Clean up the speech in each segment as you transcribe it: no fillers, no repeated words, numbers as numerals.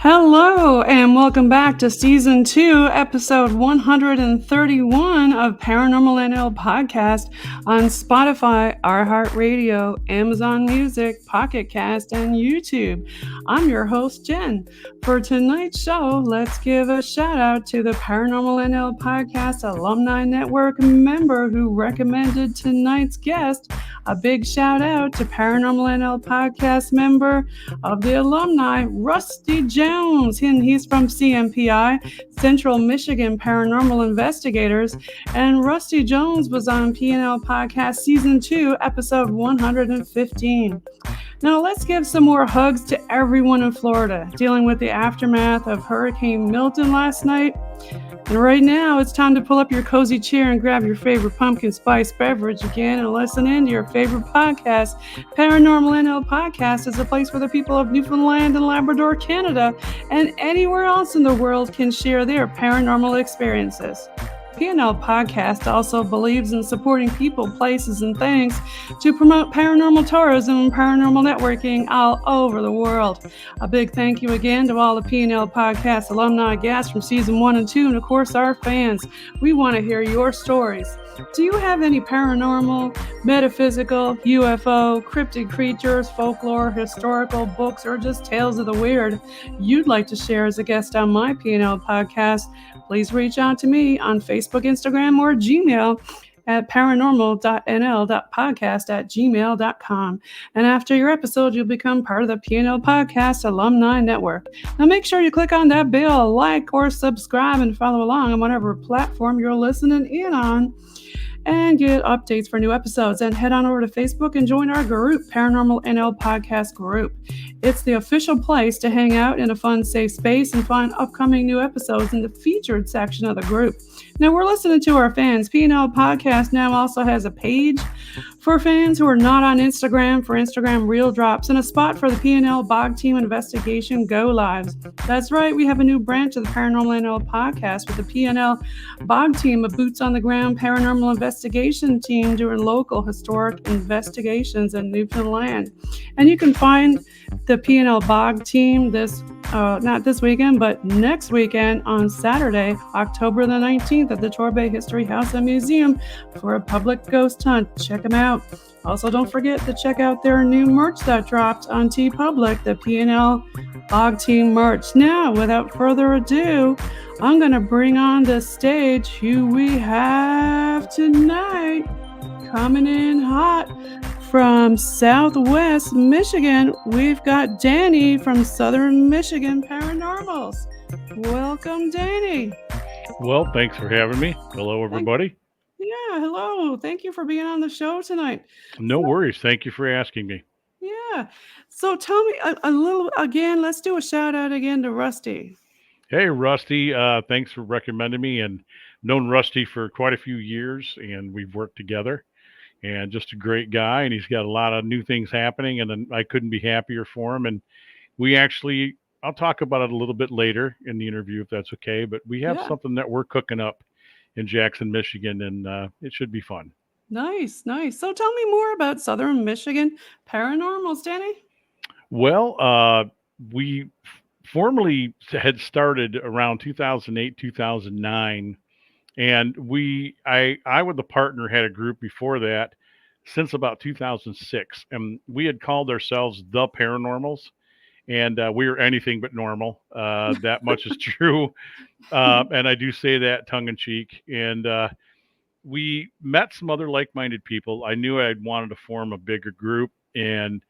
Hello, and welcome back to Season 2, Episode 131 of Paranormal NL Podcast on Spotify, iHeartRadio, Amazon Music, Pocket Cast, and YouTube. I'm your host, Jen. For tonight's show, let's give a shout out to the Paranormal NL Podcast Alumni-Network member who recommended tonight's guest. A big shout out to Paranormal NL Podcast member of the alumni, Rusty Jones. And he's from CMPI, Central Michigan Paranormal Investigators. And Rusty Jones was on PNL Podcast Season 2, Episode 115. Now let's give some more hugs to everyone in Florida dealing with the aftermath of Hurricane Milton last night. And right now, it's time to pull up your cozy chair and grab your favorite pumpkin spice beverage again and listen in to your favorite podcast. Paranormal NL Podcast is a place where the people of Newfoundland and Labrador, Canada, and anywhere else in the world can share their paranormal experiences. PNL Podcast also believes in supporting people, places, and things to promote paranormal tourism and paranormal networking all over the world. A big thank you again to all the PNL Podcast alumni guests from Season 1 and 2, and of course our fans. We want to hear your stories. Do you have any paranormal, metaphysical, UFO, cryptid creatures, folklore, historical books, or just tales of the weird you'd like to share as a guest on my PNL Podcast? Please reach out to me on Facebook, Instagram, or Gmail at paranormal.nl.podcast@gmail.com. And after your episode, you'll become part of the PNL Podcast Alumni-Network. Now make sure you click on that bell, like or subscribe, and follow along on whatever platform you're listening in on, and get updates for new episodes. And head on over to Facebook and join our group, Paranormal NL Podcast Group. It's the official place to hang out in a fun, safe space and find upcoming new episodes in the featured section of the group. Now we're listening to our fans. PNL Podcast now also has a page for fans who are not on Instagram for Instagram Reel Drops and a spot for the PNL Bog Team Investigation Go Lives. That's right, we have a new branch of the Paranormal NL Podcast with the PNL Bog Team, a boots on the ground paranormal investigation team doing local historic investigations in Newfoundland. And you can find the PNL Bog Team not this weekend, but next weekend on Saturday, October the 19th at the Torbay History House and Museum for a public ghost hunt. Check them out. Also, don't forget to check out their new merch that dropped on TeePublic, the PNL Bog Team merch. Now, without further ado, I'm going to bring on the stage who we have tonight. Coming in hot from Southwest Michigan, we've got Danny from Southern Michigan Paranormals. Welcome, Danny. Well, thanks for having me. Hello, everybody. Yeah, hello. Thank you for being on the show tonight. No worries. Thank you for asking me. Yeah. So tell me a little again. Let's do a shout out again to Rusty. Hey, Rusty. Thanks for recommending me, and known Rusty for quite a few years, and we've worked together. And just a great guy, and he's got a lot of new things happening, and I couldn't be happier for him. And I'll talk about it a little bit later in the interview if that's okay. But we have something that we're cooking up in Jackson, Michigan, and it should be fun. Nice. So tell me more about Southern Michigan Paranormals, Danny. Well, we formally had started around 2008, 2009. And I with the partner had a group before that since about 2006. And we had called ourselves the Paranormals. And we were anything but normal. That much is true. And I do say that tongue in cheek. And we met some other like-minded people. I knew I'd wanted to form a bigger group. And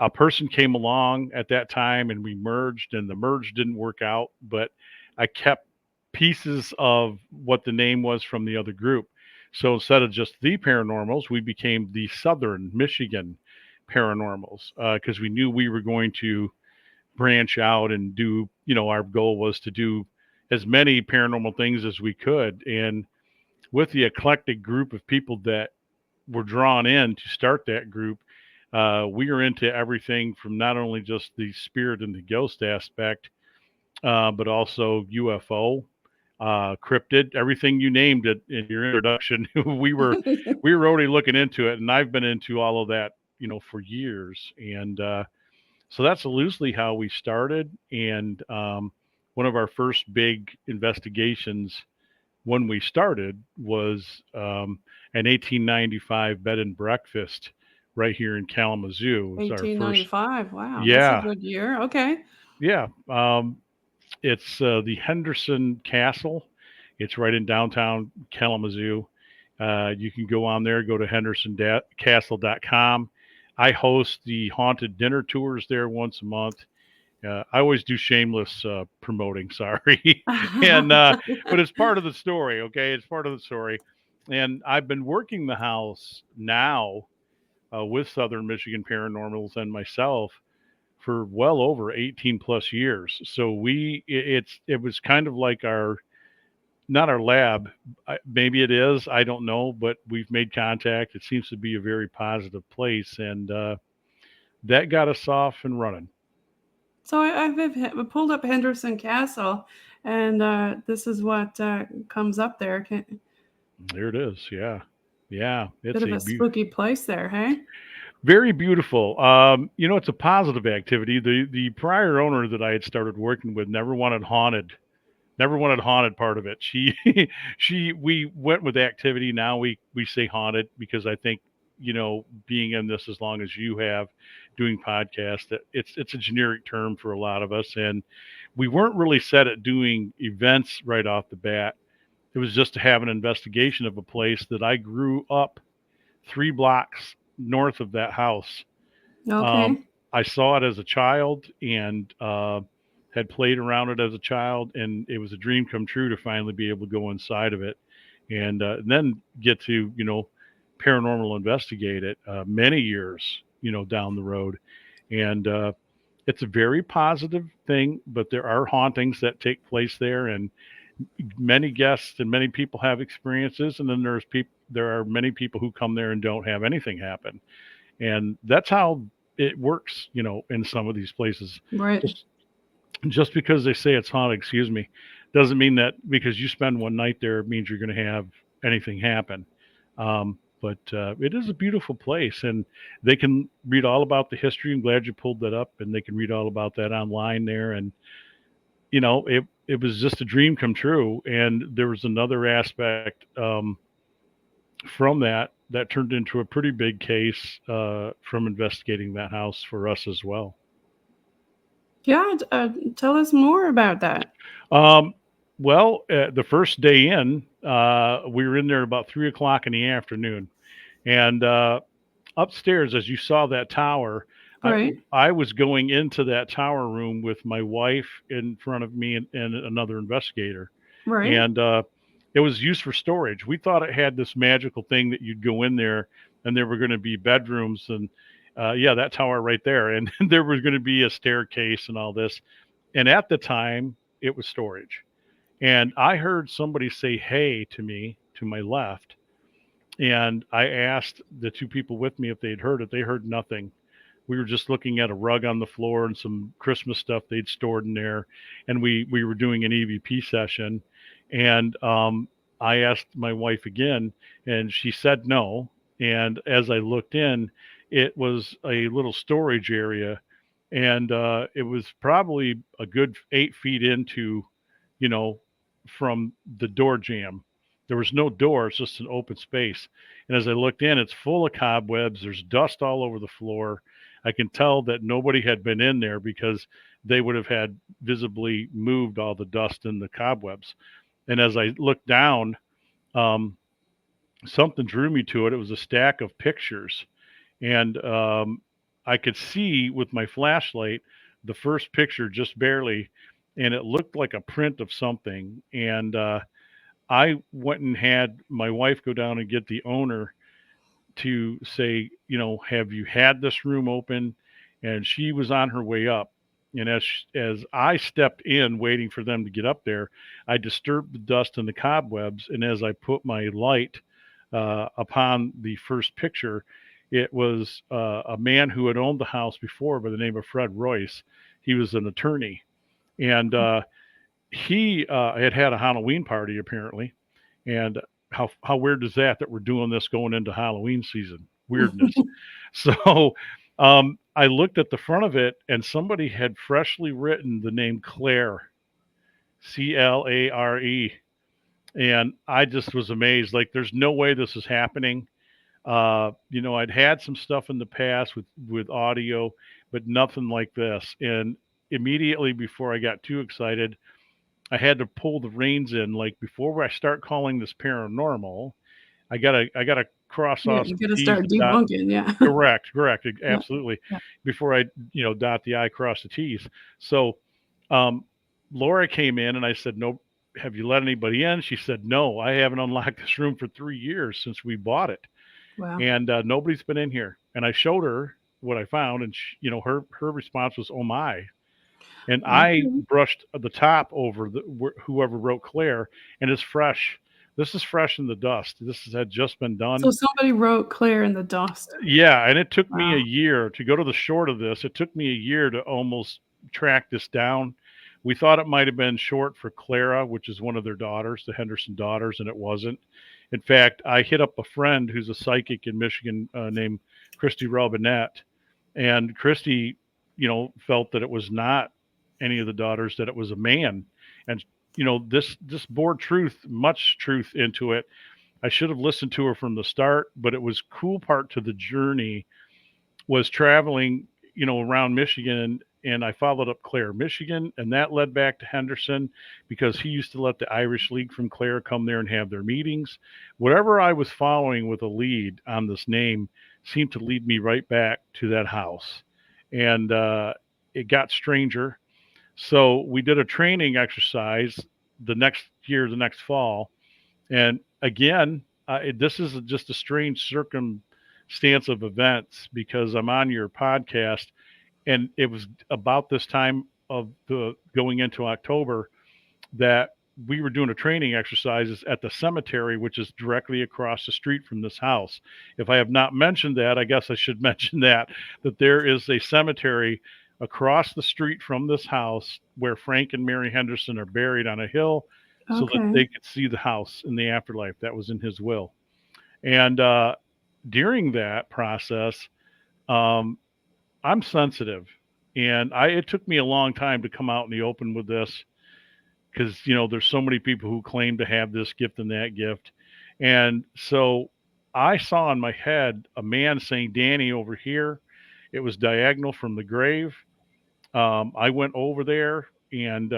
a person came along at that time and we merged, and the merge didn't work out. But I kept pieces of what the name was from the other group. So instead of just the Paranormals, we became the Southern Michigan Paranormals because we knew we were going to branch out and do, our goal was to do as many paranormal things as we could. And with the eclectic group of people that were drawn in to start that group, we are into everything from not only just the spirit and the ghost aspect, but also UFO, cryptid, everything you named it in your introduction. we were already looking into it, and I've been into all of that, for years. And So that's loosely how we started. And one of our first big investigations when we started was an 1895 bed and breakfast right here in Kalamazoo. It was our first. 1895. Wow, that's a Yeah, good year. Okay. yeah. It's the Henderson Castle. It's right in downtown Kalamazoo. You can go on there, go to hendersonscastle.com. I host the haunted dinner tours there once a month. I always do shameless promoting, sorry. and But it's part of the story, okay? It's part of the story. And I've been working the house now with Southern Michigan Paranormals and myself for well over 18 plus years. So it was kind of like our not our lab. Maybe it is. I don't know, but we've made contact. It seems to be a very positive place, and that got us off and running. So I've pulled up Henderson Castle, and this is what comes up there. There it is. Yeah, yeah. Bit It's of a a spooky place there, hey? very beautiful. It's a positive activity. The prior owner that I had started working with never wanted haunted part of it. We went with activity. Now we say haunted because I think, being in this as long as you have doing podcasts, that it's a generic term for a lot of us. And we weren't really set at doing events right off the bat. It was just to have an investigation of a place that I grew up 3 blocks north of that house. Um, Okay. I saw it as a child and had played around it as a child, and it was a dream come true to finally be able to go inside of it and then get to paranormal investigate it many years down the road. And it's a very positive thing, but there are hauntings that take place there, and many guests and many people have experiences, and then there are many people who come there and don't have anything happen, and that's how it works, in some of these places. Right. Just just because they say it's haunted, excuse me, doesn't mean that because you spend one night there means you're going to have anything happen. But it is a beautiful place, and they can read all about the history. I'm glad you pulled that up, and they can read all about that online there. And it was just a dream come true. And there was another aspect from that turned into a pretty big case from investigating that house for us as well. Yeah. Tell us more about that. Um, the first day in, we were in there about 3 o'clock in the afternoon, and upstairs, as you saw that tower, I Right. I was going into that tower room with my wife in front of me and another investigator, Right. and it was used for storage. We thought it had this magical thing that you'd go in there and there were going to be bedrooms and yeah, that tower right there, and there was going to be a staircase and all this. And at the time, it was storage. And I heard somebody say "Hey" to me to my left, and I asked the two people with me if they'd heard it. They heard nothing. We were just looking at a rug on the floor and some Christmas stuff they'd stored in there, and we were doing an EVP session, and I asked my wife again, and she said no. And as I looked in, it was a little storage area, and it was probably a good 8 feet into, you know, from the door jamb. There was no door; it's just an open space. And as I looked in, it's full of cobwebs. There's dust all over the floor. I can tell that nobody had been in there because they would have had visibly moved all the dust and the cobwebs. And as I looked down, um, something drew me to it. It was a stack of pictures, and I could see with my flashlight the first picture just barely, and it looked like a print of something. And I went and had my wife go down and get the owner to say, have you had this room open? And she was on her way up. And as I stepped in, waiting for them to get up there, I disturbed the dust and the cobwebs. And as I put my light upon the first picture, it was a man who had owned the house before by the name of Fred Royce. He was an attorney, and he had a Halloween party apparently. And how weird is that we're doing this going into Halloween season? Weirdness. So I looked at the front of it, and somebody had freshly written the name Claire, Clare, and I just was amazed. Like, there's no way this is happening. I'd had some stuff in the past with audio, but nothing like this. And immediately before I got too excited, I had to pull the reins in. Like, before I start calling this paranormal, I gotta cross Yeah, off you some got to T's start and dot. debunking. Yeah. Correct, Yeah. absolutely. Yeah. Before I, dot the I, cross the T's. So, um, Laura came in and I said, "No, have you let anybody in?" She said, "No, I haven't unlocked this room for 3 years since we bought it, Wow. and nobody's been in here." And I showed her what I found, and her response was, "Oh my." And I Okay. brushed the top over whoever wrote Claire, and it's fresh. This is fresh in the dust. Had just been So done. somebody wrote Claire in the dust. Yeah, and it took me a Wow. year to go to the short of this. It took me a year to almost track this down. We thought it might have been short for Clara, which is one of their daughters, the Henderson daughters, and it wasn't. In fact, I hit up a friend who's a psychic in Michigan named Christy Robinette, and Christy, felt that it was not any of the daughters, that it was a man. And this bore much truth into it. I should have listened to her from the start, but it was cool part to the journey was traveling, around Michigan, and I followed up Clare, Michigan, and that led back to Henderson because he used to let the Irish League from Clare come there and have their meetings. Whatever I was following with a lead on this name seemed to lead me right back to that house. And it got stranger. So we did a training exercise the next fall, and again, this is just a strange circumstance of events because I'm on your podcast, and it was about this time of the going into October that we were doing a training exercises at the cemetery, which is directly across the street from this house. If I have not mentioned that, I guess I should mention that there is a cemetery across the street from this house where Frank and Mary Henderson are buried on a hill so that Okay. they could see the house in the afterlife. That was in his will. And during that process, um, I'm sensitive. And it took me a long time to come out in the open with this because there's so many people who claim to have this gift and that gift. And so I saw in my head a man saying, "Danny, over here." It was diagonal from the grave. I went over there, and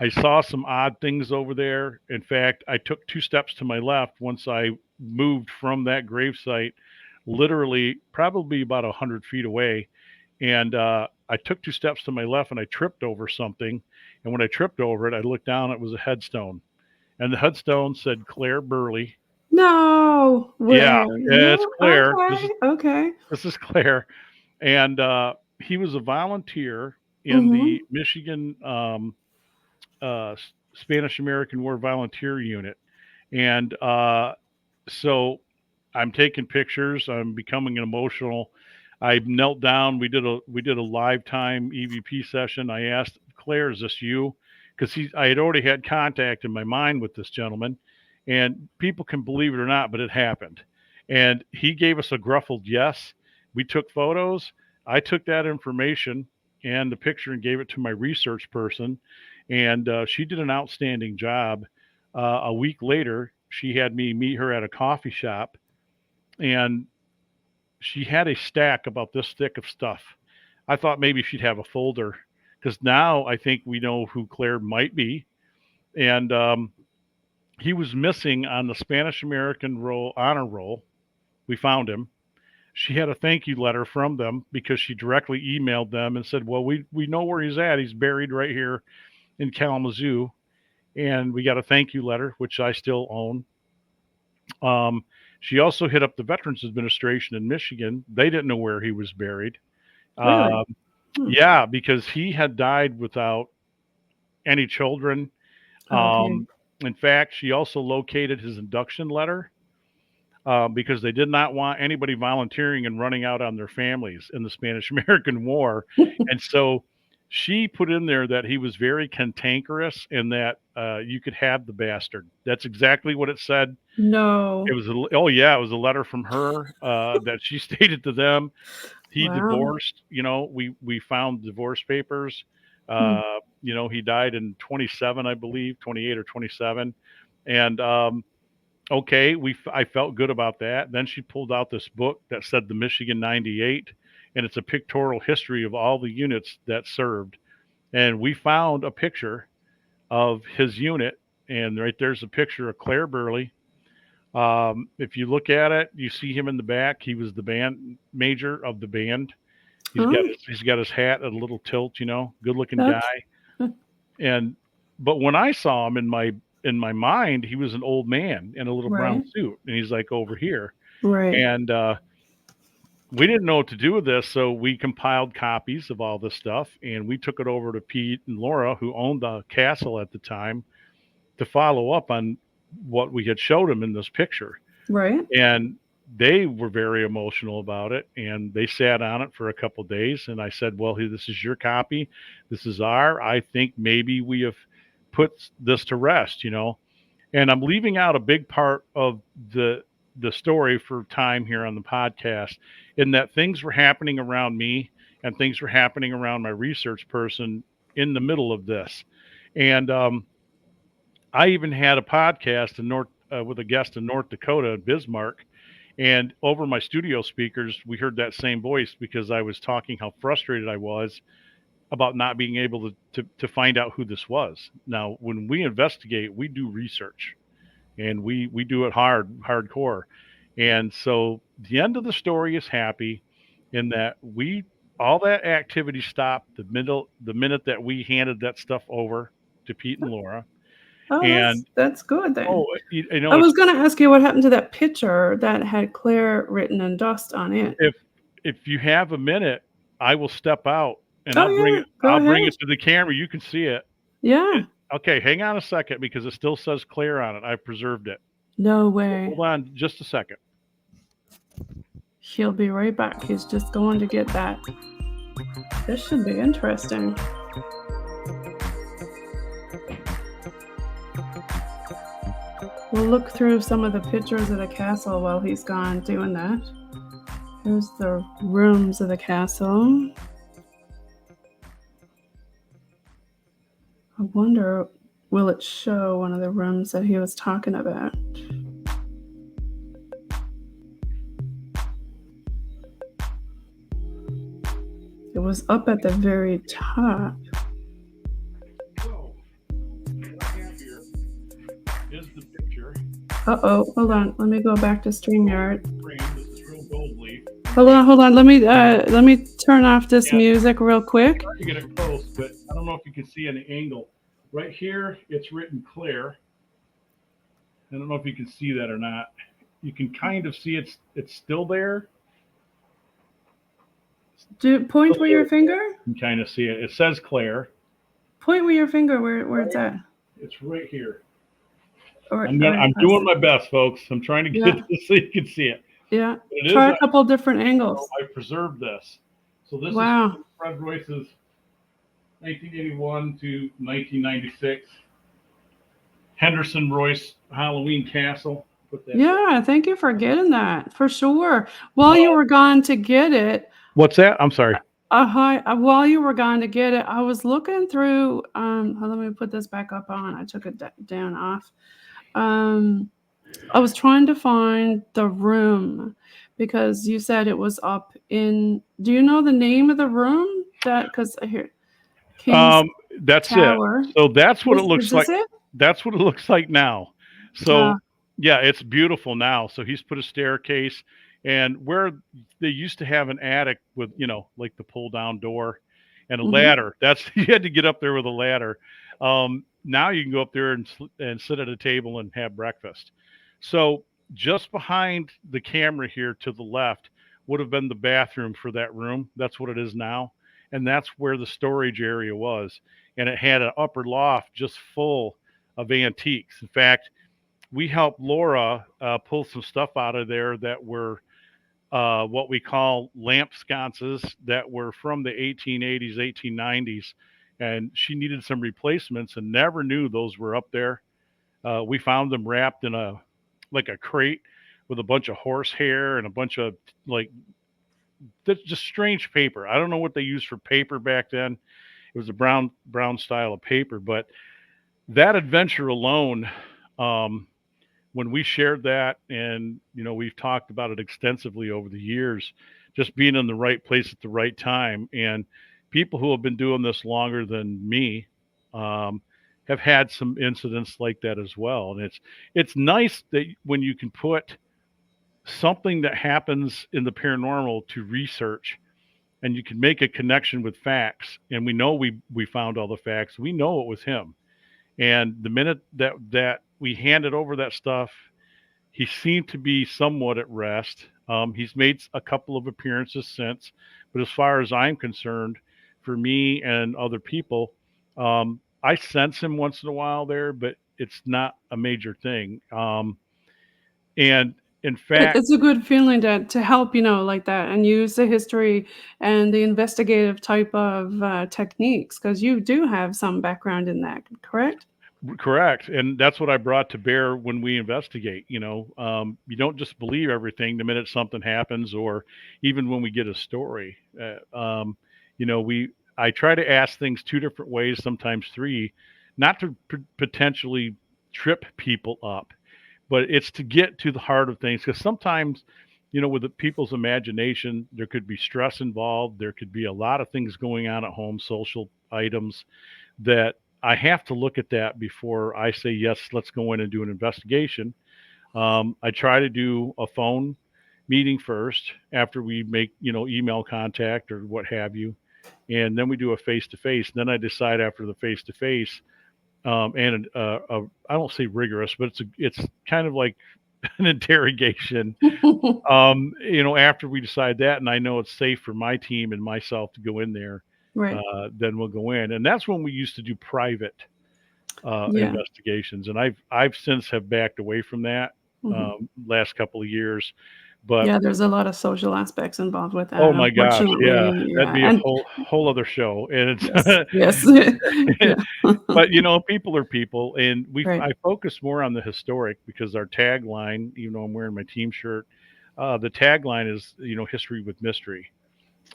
I saw some odd things over there. In fact, I took 2 steps to my left once I moved from that gravesite, literally probably about 100 feet away. And I took 2 steps to my left and I tripped over something. And when I tripped over it, I looked down, it was a headstone. And the headstone said Claire Burley. No Yeah, way. it's No. Claire. Okay. Okay. This is Claire. And he was a volunteer in Mm-hmm. the Michigan Spanish American War Volunteer Unit. And so I'm taking pictures. I'm becoming emotional. I knelt down. We did a live time EVP session. I asked Claire, "Is this you?" Because I had already had contact in my mind with this gentleman, and people can believe it or not, but it happened. And he gave us a gruffled yes. We took photos. I took that information and the picture and gave it to my research person, and she did an outstanding job. A week later, she had me meet her at a coffee shop, and she had a stack about this thick of stuff. I thought maybe she'd have a folder because now I think we know who Claire might be. And he was missing on the Spanish American honor roll. We found him. She had a thank you letter from them because she directly emailed them and said, "Well, we know where he's at. He's buried right here in Kalamazoo." And we got a thank you letter, which I still own. She also hit up the Veterans Administration in Michigan. They didn't know where he was buried. Really? Um, Hmm. yeah, because he had died without any children. Okay. Um, in fact, she also located his induction letter because they did not want anybody volunteering and running out on their families in the Spanish American War. And so she put in there that he was very cantankerous and that you could have the bastard. That's exactly what it said. No. It was oh yeah, it was a letter from her that she stated to them. He Wow. divorced. We found divorce papers. Hmm. He died in 27, I believe, 28 or 27, and okay, I felt good about that. Then she pulled out this book that said the Michigan 98, and it's a pictorial history of all the units that served. And we found a picture of his unit, and right there's a picture of Claire Burley. If you look at it, you see him in the back. He was the band major of the band. Oh, He's got his hat at a little tilt, good looking that's guy. And but when I saw him in my mind, he was an old man in a little brown right. suit, and he's like over here. Right. And we didn't know what to do with this, so we compiled copies of all this stuff, and we took it over to Pete and Laura, who owned the castle at the time, to follow up on what we had showed them in this picture. Right. And they were very emotional about it, and they sat on it for a couple of days. And I said, well, this is your copy. This is I think maybe we have put this to rest, and I'm leaving out a big part of the story for time here on the podcast, in that things were happening around me and things were happening around my research person in the middle of this. And I even had a podcast in with a guest in North Dakota, Bismarck, and over my studio speakers, we heard that same voice because I was talking how frustrated I was about not being able to find out who this was. Now, when we investigate, we do research, and we do it hardcore. And so the end of the story is happy in that all that activity stopped the minute that we handed that stuff over to Pete and Laura. Oh, And that's good then. oh, I was it's, going to ask you what happened to that picture that had Claire written in dust on it. if you have a minute, I will step out and Oh, yeah. Go I'll bring ahead. it to the camera. You can see it. Yeah. Okay, hang on a second because it still says Claire on it. I've preserved it. No way. Hold on just a second. He'll be right back. He's just going to get that. This should be interesting. We'll look through some of the pictures of the castle while he's gone doing that. Here's the rooms of the castle. I wonder, will it show one of the rooms that he was talking about? It was up at the very top. So, what I have here is the picture. Uh-oh, hold on. Let me go back to Streamyard. This is real gold leaf. Hold on. Let me turn off this music real quick. I'm trying to get it close, but I don't know if you can see any angle. Right here, it's written Claire. I don't know if you can see that or not. You can kind of see it's still there. Point with your finger. You can kind of see it. It says Claire. Point with your finger where it's at. It's right here. I'm doing my best, folks. I'm trying to get this so you can see it. Yeah. Try a couple different angles. I preserved this. So this is Fred Royce's 1981 to 1996 Henderson Royce Halloween Castle. Yeah, thank you for getting that, for sure. While you were gone to get it. What's that? I'm sorry. While you were gone to get it, I was looking through. Let me put this back up on. I took it down off. I was trying to find the room because you said it was up in. Do you know the name of the room? Because here, that's Tower. it. So that's what it looks like. It? That's what it looks like now. So yeah, it's beautiful now. So he's put a staircase, and where they used to have an attic with like the pull down door and a ladder. That's you had to get up there with a ladder. Now you can go up there and sit at a table and have breakfast. So just behind the camera here to the left would have been the bathroom for that room. That's what it is now. And that's where the storage area was. And it had an upper loft just full of antiques. In fact, we helped Laura pull some stuff out of there that were what we call lamp sconces that were from the 1880s, 1890s, and she needed some replacements and never knew those were up there. We found them wrapped in a crate with a bunch of horsehair and a bunch of like just strange paper. I don't know what they used for paper back then. It was a brown style of paper, but that adventure alone, um, when we shared that, and we've talked about it extensively over the years, just being in the right place at the right time, and people who have been doing this longer than me um, have had some incidents like that as well. And it's nice that when you can put something that happens in the paranormal to research, and you can make a connection with facts, and we know we found all the facts, we know it was him. And the minute that we handed over that stuff, he seemed to be somewhat at rest. He's made a couple of appearances since, but as far as I'm concerned, for me and other people, I sense him once in a while there, but it's not a major thing. And in fact, It's a good feeling to help, like that, and use the history and the investigative type of techniques, because you do have some background in that, correct? correct, and that's what I brought to bear when we investigate. You don't just believe everything the minute something happens, or even when we get a story. We I try to ask things two different ways, sometimes three, not to potentially trip people up, but it's to get to the heart of things. Because sometimes, with the people's imagination, there could be stress involved. There could be a lot of things going on at home, social items that I have to look at that before I say, yes, let's go in and do an investigation. I try to do a phone meeting first after we make, email contact or what have you. And then we do a face to face. Then I decide after the face to face, and I don't say rigorous, but it's kind of like an interrogation. After we decide that, and I know it's safe for my team and myself to go in there, Right. then we'll go in. And that's when we used to do private Yeah. investigations, and I've since have backed away from that Mhm. last couple of years. But Yeah, there's a lot of social aspects involved with oh that, my gosh, yeah, unfortunately, that'd yeah, be a and whole other show, and yes, yes. it's Yeah. but people are people, and Right. I focus more on the historic because our tagline, even though I'm wearing my team shirt, the tagline is history with mystery,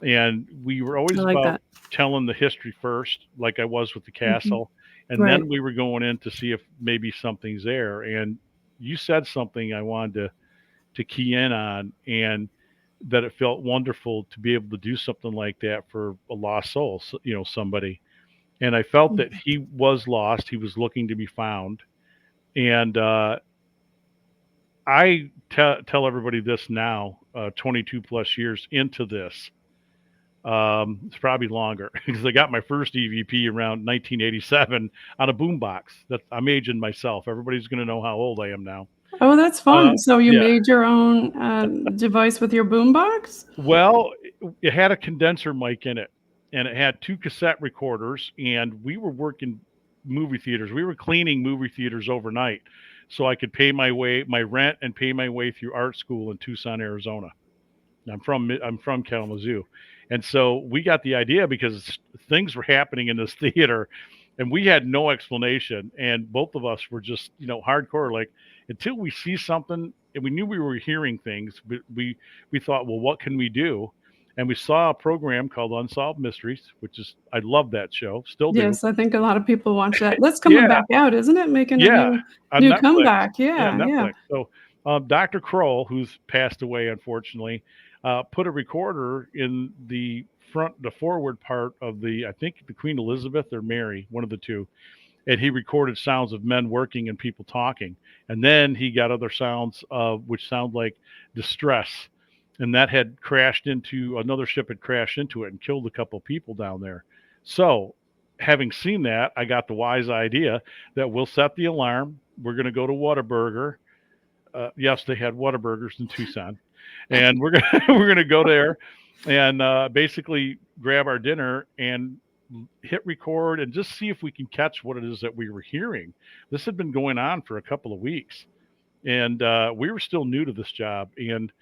and we were I always like about that. telling the history first, like I was with the Mhm. castle, and Right. then we were going in to see if maybe something's there. And you said something I wanted to key in on, and that it felt wonderful to be able to do something like that for a lost soul, somebody. And I felt that Mhm. he was lost, he was looking to be found. And I tell everybody this now, 22 plus years into this. It's probably longer because I got my first EVP around 1987 on a boombox. That I'm aging myself. Everybody's going to know how old I am now. Oh, that's Uh, fun. So you yeah. made your own, device with your boombox? Well, it had a condenser mic in it, and it had two cassette recorders, and we were working movie theaters. We were cleaning movie theaters overnight, so I could pay my rent, and pay my way through art school in Tucson, Arizona. I'm from Kalamazoo, and so we got the idea because things were happening in this theater, and we had no explanation, and both of us were just hardcore, like, until we see something, and we knew we were hearing things, but we thought, well, what can we do? And we saw a program called Unsolved Mysteries, which is, I love that show, still do. Yes, I think a lot of people watch that. That's coming Yeah, back out, isn't it? Making a yeah, on new Netflix. comeback. Yeah, Yeah, yeah. Netflix. So, Dr. Kroll, who's passed away unfortunately, put a recorder in the forward part of I think the Queen Elizabeth or Mary, one of the two, and he recorded sounds of men working and people talking. And then he got other sounds which sound like distress, and that had crashed into another ship, had crashed into it and killed a couple people down there. So, having seen that, I got the wise idea that we'll set the alarm. We're going to go to Whataburger. Yes, they had Whataburgers in Tucson, and we're gonna we're gonna go there and basically grab our dinner and hit record and just see if we can catch what it is that we were hearing. This had been going on for a couple of weeks, and we were still new to this job. And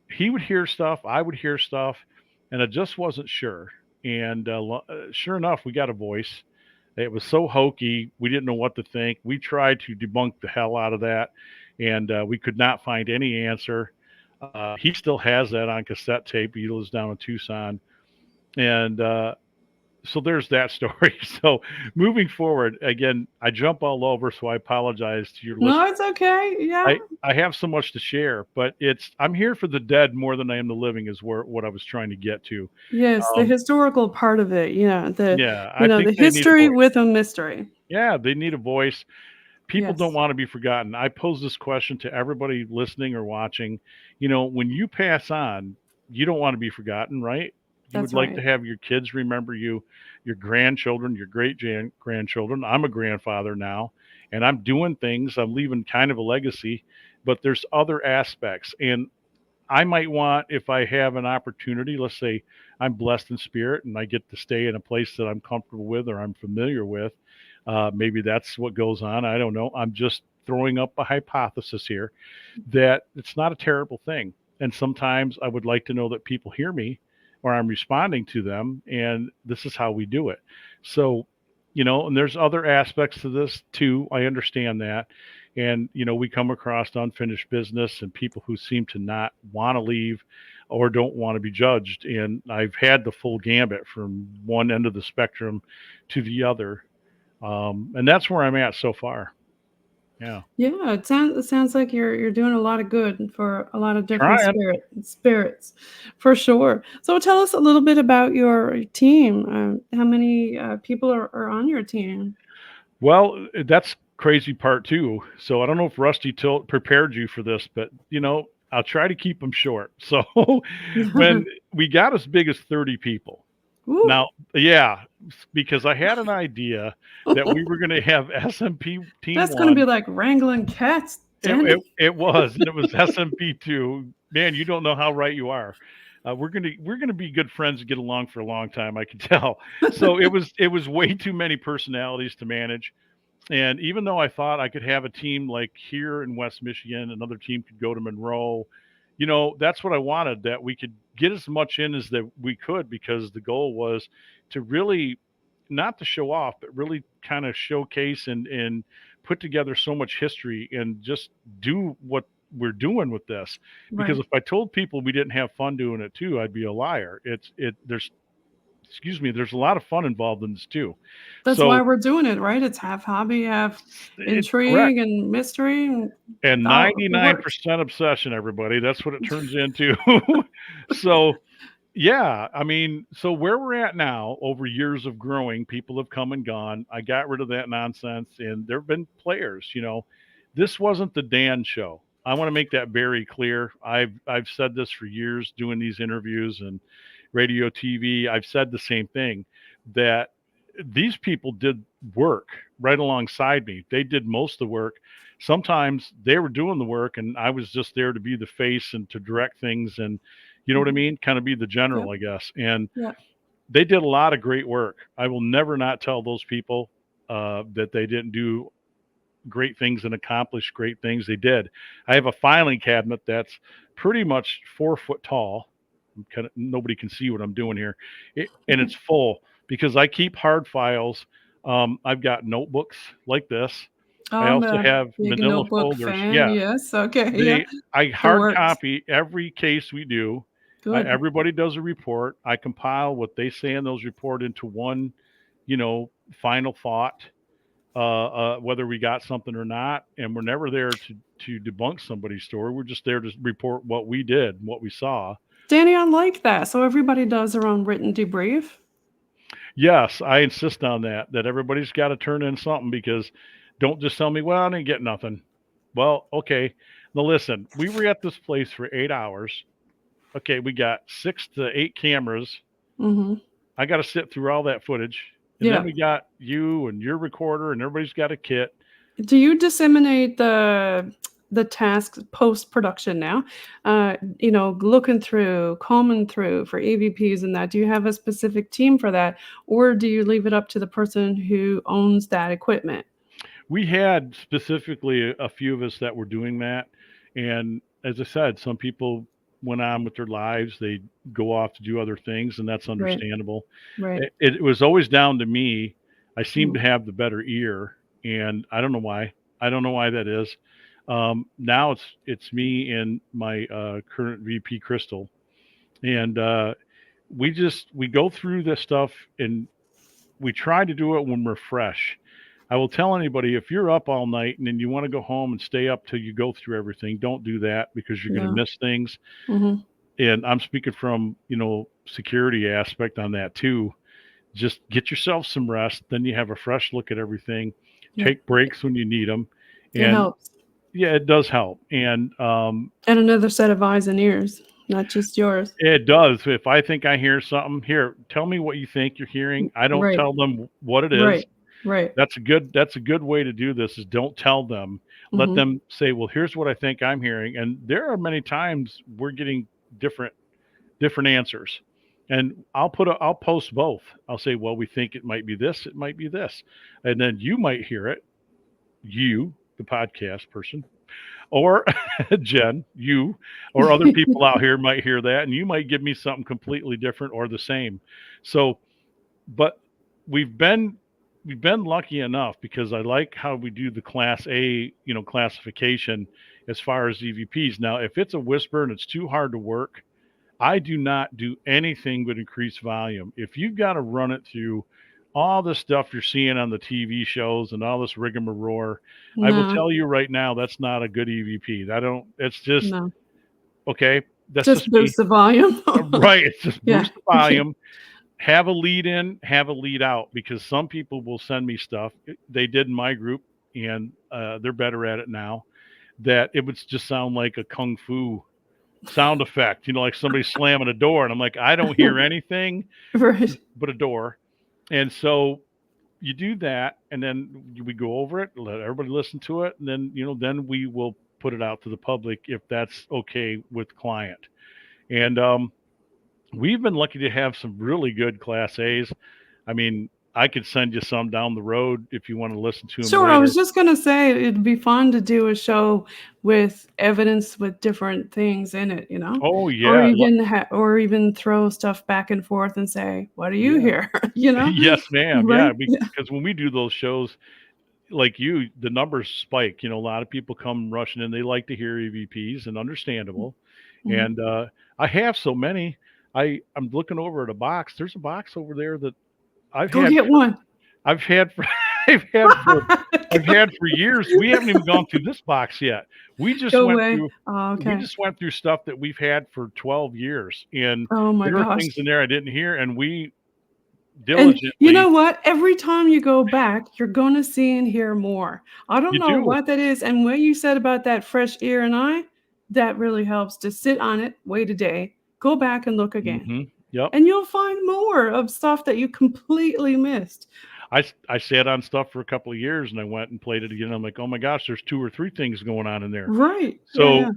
he would hear stuff, I would hear stuff, and I just wasn't sure. And sure enough, we got a voice. It was so hokey, we didn't know what to think. We tried to debunk the hell out of that, and we could not find any answer. He still has that on cassette tape. He lives down in Tucson, and so there's that story. So moving forward, again, I jump all over, so I apologize to your No, listeners. it's okay. Yeah. I have so much to share, but I'm here for the dead more than I am the living is what I was trying to get to. Yes, the Um, historical part of it. Yeah, yeah, I the think they need a history voice. with a mystery. Yeah, they need a voice. People don't Yes, want to be forgotten. I pose this question to everybody listening or watching. When you pass on, you don't want to be forgotten, right? You would that's like to right. have your kids remember you, your grandchildren, your great grandchildren. I'm a grandfather now, and I'm doing things. I'm leaving kind of a legacy, but there's other aspects. And I might want, if I have an opportunity, let's say I'm blessed in spirit and I get to stay in a place that I'm comfortable with or I'm familiar with. Maybe that's what goes on. I don't know. I'm just throwing up a hypothesis here that it's not a terrible thing. And sometimes I would like to know that people hear me or I'm responding to them, and this is how we do it. So, and there's other aspects to this too. I understand that. And, we come across unfinished business and people who seem to not want to leave or don't want to be judged. And I've had the full gambit from one end of the spectrum to the other. And that's where I'm at so far. Yeah. Yeah, it sounds like you're doing a lot of good for a lot of different Trying. spirits, for sure. So tell us a little bit about your team. How many people are on your team? Well, that's crazy part too. So I don't know if Rusty prepared you for this, but I'll try to keep them short. So when we got as big as 30 people, Ooh. now, yeah, because I had an idea that we were going to have SMP Team That's gonna be One. like wrangling cats, It, it, Danny. it was, and it was SMP Two. Man, you don't know how right you are. We're gonna be good friends and get along for a long time. I can tell. So it was way too many personalities to manage. And even though I thought I could have a team like here in West Michigan, another team could go to Monroe, that's what I wanted, that we could get as much in as that we could, because the goal was to really not to show off, but really kind of showcase and put together so much history and just do what we're doing with this. Because Right. if I told people we didn't have fun doing it too, I'd be a liar. There's excuse me, there's a lot of fun involved in this too. That's why So we're doing it, right? It's half hobby, half it's correct. intrigue and mystery, and And it works. 99% obsession, everybody. That's what it turns into. So, yeah, I mean, so where we're at now, over years of growing, people have come and gone. I got rid of that nonsense, and there have been players. This wasn't the Dan show. I want to make that very clear. I've said this for years, doing these interviews and radio, TV. I've said the same thing, that these people did work right alongside me. They did most of the work. Sometimes they were doing the work, and I was just there to be the face and to direct things, and you know what I Mhm. mean? Kind of be the general, Yep. I guess. And Yep. they did a lot of great work. I will never not tell those people that they didn't do great things and accomplish great things. They did. I have a filing cabinet that's pretty much 4 foot tall. Nobody can see what I'm doing here, and it's full because I keep hard files. I've got notebooks like this. I I'm also a have big manila notebook folders. fan. Yeah, Yes. Okay. Yeah. I It hard works. copy every case we do. Good. Everybody does a report. I compile what they say in those report into one, final thought, whether we got something or not. And we're never there to debunk somebody's story. We're just there to report what we did, what we saw. Danny, I like that. So everybody does their own written debrief. Yes, I insist on that. That everybody's got to turn in something, because don't just tell me, well, I didn't get nothing. Well, okay. Now listen, we were at this place for 8 hours. Okay, we got 6 to 8 cameras. Mm-hmm. I got to sit through all that footage. And then Yeah. we got you and your recorder, and everybody's got a kit. Do you disseminate the tasks post production now? Looking through, combing through for EVPs and that. Do you have a specific team for that, or do you leave it up to the person who owns that equipment? We had specifically a few of us that were doing that. And as I said, some people, went on with their lives. They go off to do other things, and that's Right. understandable. Right. It was always down to me. I seem Mm. to have the better ear, and I don't know why. I don't know why that is. Now it's me and my current VP Crystal, and we go through this stuff, and we try to do it when we're fresh. I will tell anybody, if you're up all night and then you want to go home and stay up till you go through everything, don't do that, because you're going to No. miss things. Mm-hmm. And I'm speaking from, security aspect on that too. Just get yourself some rest. Then you have a fresh look at everything. Yeah. Take breaks when you need them. It And helps. yeah, it does help. And And another set of eyes and ears, not just yours. it does. If I think I hear something, here, tell me what you think you're hearing. I don't Right. tell them what it is. Right. Right. That's a good way to do this, is don't tell them. Let Mm-hmm. them say, well, here's what I think I'm hearing. And there are many times we're getting different answers. And I'll post both. I'll say, well, we think it might be this, it might be this. And then you might hear it, you, the podcast person, or Jen, you, or other people out here might hear that, and you might give me something completely different or the same. So, but we've been lucky enough, because I like how we do the class A, classification as far as EVPs. Now, if it's a whisper and it's too hard to work, I do not do anything but increase volume. If you've got to run it through all the stuff you're seeing on the TV shows and all this rigmarole, I will No. tell you right now, that's not a good EVP. It's just, No. okay, that's Just just me. boost the volume. Right. It's just Yeah. boost the volume. Have a lead in, have a lead out, because some people will send me stuff. They did in my group, and they're better at it now, that it would just sound like a kung fu sound effect, like somebody slamming a door. And I'm like, I don't hear anything Right. but a door. And so you do that, and then we go over it, let everybody listen to it, and then, then we will put it out to the public if that's okay with client. And we've been lucky to have some really good Class A's. I mean, I could send you some down the road if you want to listen to them Sure. later. I was just going to say it'd be fun to do a show with evidence with different things in it, Oh, or yeah. even throw stuff back and forth and say, what do you Yeah. hear? Yes, ma'am. Right? Yeah, because when we do those shows, like you, the numbers spike. A lot of people come rushing in. They like to hear EVPs, and understandable. Mhm. And I have so many. I'm looking over at a box. There's a box over there that I've Go had get one. I've had for I've had for years. We haven't even gone through this box yet. We just Go went away. through Oh, we okay. just went through stuff that we've had for 12 years, and Oh my there are gosh. things in there I didn't hear, and we And diligently. you know what? Every time you go back, you're going to see and hear more. I don't You know do. what that is. And what you said about that fresh ear and eye, that really helps to sit on it, wait a day, go back and look again. Mhm. Yep. And you'll find more of stuff that you completely missed. I sat on stuff for a couple of years, and I went and played it again. I'm like, oh my gosh, there's 2 or 3 things going on in there. Right. So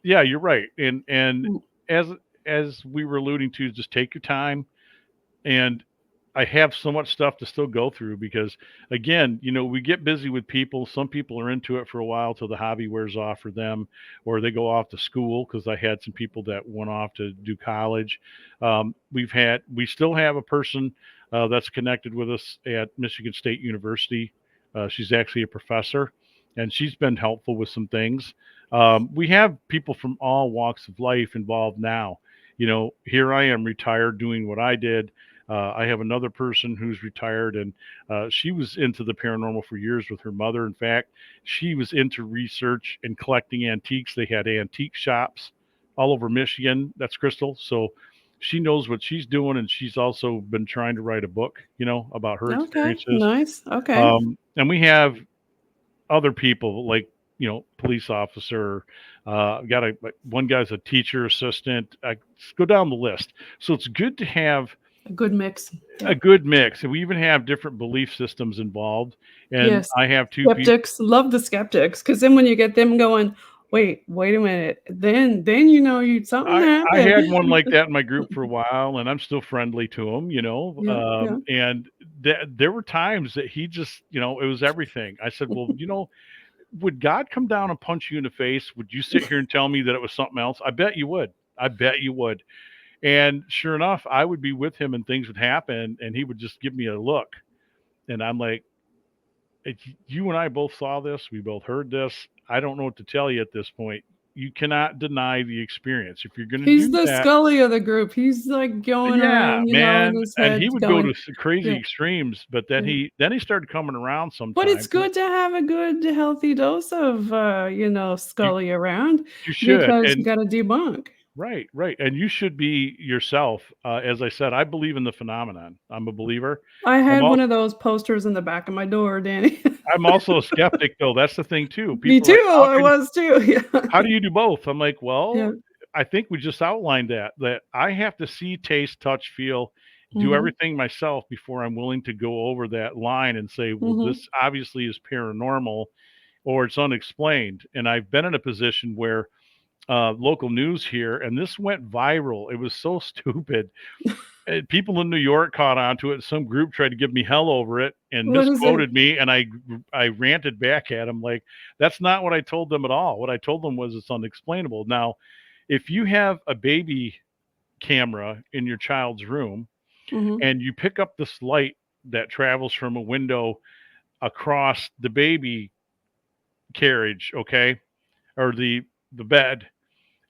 yeah, you're right. And Mm. as we were alluding to, just take your time. And I have so much stuff to still go through, because again, we get busy with people. Some people are into it for a while till the hobby wears off for them, or they go off to school, because I had some people that went off to do college. We still have a person that's connected with us at Michigan State University. She's actually a professor, and she's been helpful with some things. We have people from all walks of life involved now. Here I am retired doing what I did. I have another person who's retired, and she was into the paranormal for years with her mother. In fact, she was into research and collecting antiques. They had antique shops all over Michigan. That's Crystal. So she knows what she's doing, and she's also been trying to write a book, about her Okay. experiences. Nice. Okay. And we have other people like, police officer. One guy's a teacher assistant. Go down the list. So it's good to have A good mix. a good mix. And we even have different belief systems involved. And Yes. I have 2 people. Skeptics. Love the skeptics. Because then when you get them going, wait a minute. Then something happened. I had one like that in my group for a while, and I'm still friendly to him, Yeah. and there were times that he just, it was everything. I said, well, would God come down and punch you in the face? Would you sit here and tell me that it was something else? I bet you would. I bet you would. And sure enough, I would be with him and things would happen and he would just give me a look. And I'm like, you and I both saw this. We both heard this. I don't know what to tell you at this point. You cannot deny the experience. If you're going to He's do the that, Scully of the group. He's like going yeah, around, in man. his And head he would go going, to crazy yeah. extremes, but then Yeah. he started coming around But it's sometimes. good to have a good healthy dose of, You, Scully around you should. because you And gotta debunk. right, right. And you should be yourself. As I said, I believe in the phenomenon. I'm a believer. I I'm had one also of those posters in the back of my door, Danny. I'm also a skeptic though. That's the thing too. Me People are like, too, I was too, how yeah. do you do both? I'm like, Yeah. well, I think we just outlined that I have to see, taste, touch, feel, do Mhm, everything myself before I'm willing to go over that line and say, well, mhm. this obviously is paranormal or it's unexplained. And I've been in a position where local news here, and this went viral. It was so stupid. People in New York caught on to it. Some group tried to give me hell over it and What is it? misquoted me, and I ranted back at them like, that's not what I told them at all. What I told them was it's unexplainable. Now, if you have a baby camera in your child's room Mhm. and you pick up this light that travels from a window across the baby carriage, okay, or the bed,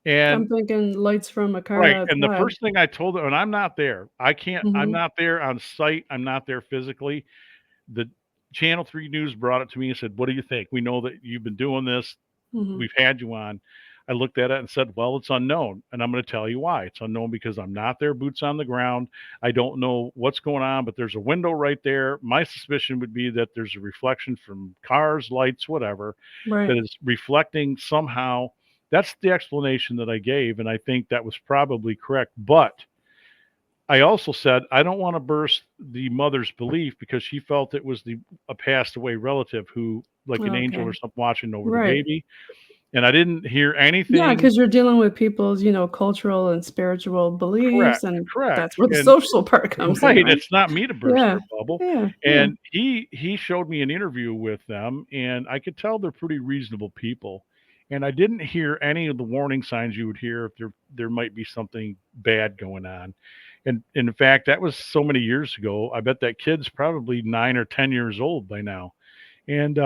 I'm and thinking lights from a car right, and the outside. first thing I told them, and I'm not there. I'm Mhm, not there on site. I'm not there physically. The Channel 3 News brought it to me and said, "What do you think? We know that you've been doing this. mhm. We've had you on." I looked at it and said, "Well, it's unknown." And I'm going to tell you why. It's unknown because I'm not there, boots on the ground. I don't know what's going on, but there's a window right there. My suspicion would be that there's a reflection from cars, lights, whatever, Right. that is reflecting somehow. That's the explanation that I gave. And I think that was probably correct. But I also said I don't want to burst the mother's belief because she felt it was a passed away relative who, like an angel Okay. or something, watching over the Right. baby. And I didn't hear Yeah, anything. because 'cause you're dealing with people's, cultural and spiritual beliefs, Correct, and correct. that's where the And social part comes in, right, right? it's not me to burst Yeah. their bubble. Yeah, yeah. And he showed me an interview with them, and I could tell they're pretty reasonable people. And I didn't hear any of the warning signs you would hear if there might be something bad going on. And in fact, that was so many years ago. I bet that kid's probably 9 or 10 years old by now. And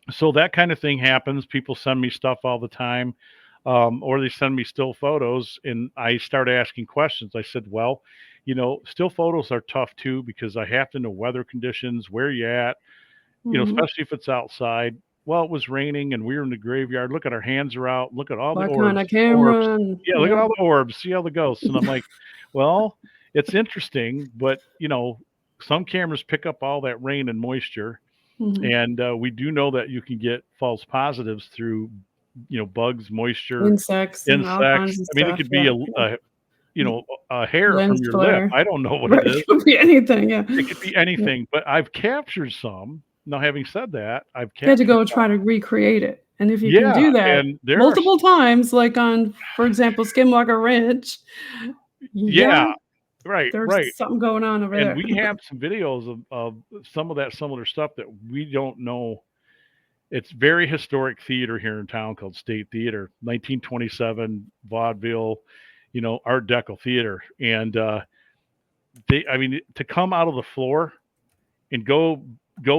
so that kind of thing happens. People send me stuff all the time, or they send me still photos, and I start asking questions. I said, "Well, still photos are tough too because I have to know weather conditions, where you at, Mhm. especially if it's outside." Well, it was raining and we were in the graveyard. Look at our hands are out. Look at all the What kinda orbs. camera and Yeah, look at yep. all the orbs. See all the ghosts. And I'm like, well, it's interesting, but some cameras pick up all that rain and moisture, Mhm. and we do know that you can get false positives through, bugs, moisture, Insects and all insects. kinds of I mean, it stuff, could be yeah, yeah. L a hair from lens your lip. flare. I don't know what Right, it it is. could be anything, yeah. It could be Yeah. anything, but I've captured some. Now, having said that, I've You had to captured go some. try to recreate it, and if you can Yeah, do that and there are multiple times, like on, for example, Skinwalker Ranch, yeah, yeah, right, there's right. something going on over And there. we have some videos of some of that similar stuff that we don't know. It's very historic theater here in town called State Theater, 1927 vaudeville, Art Deco theater. And I mean, to come out of the floor and go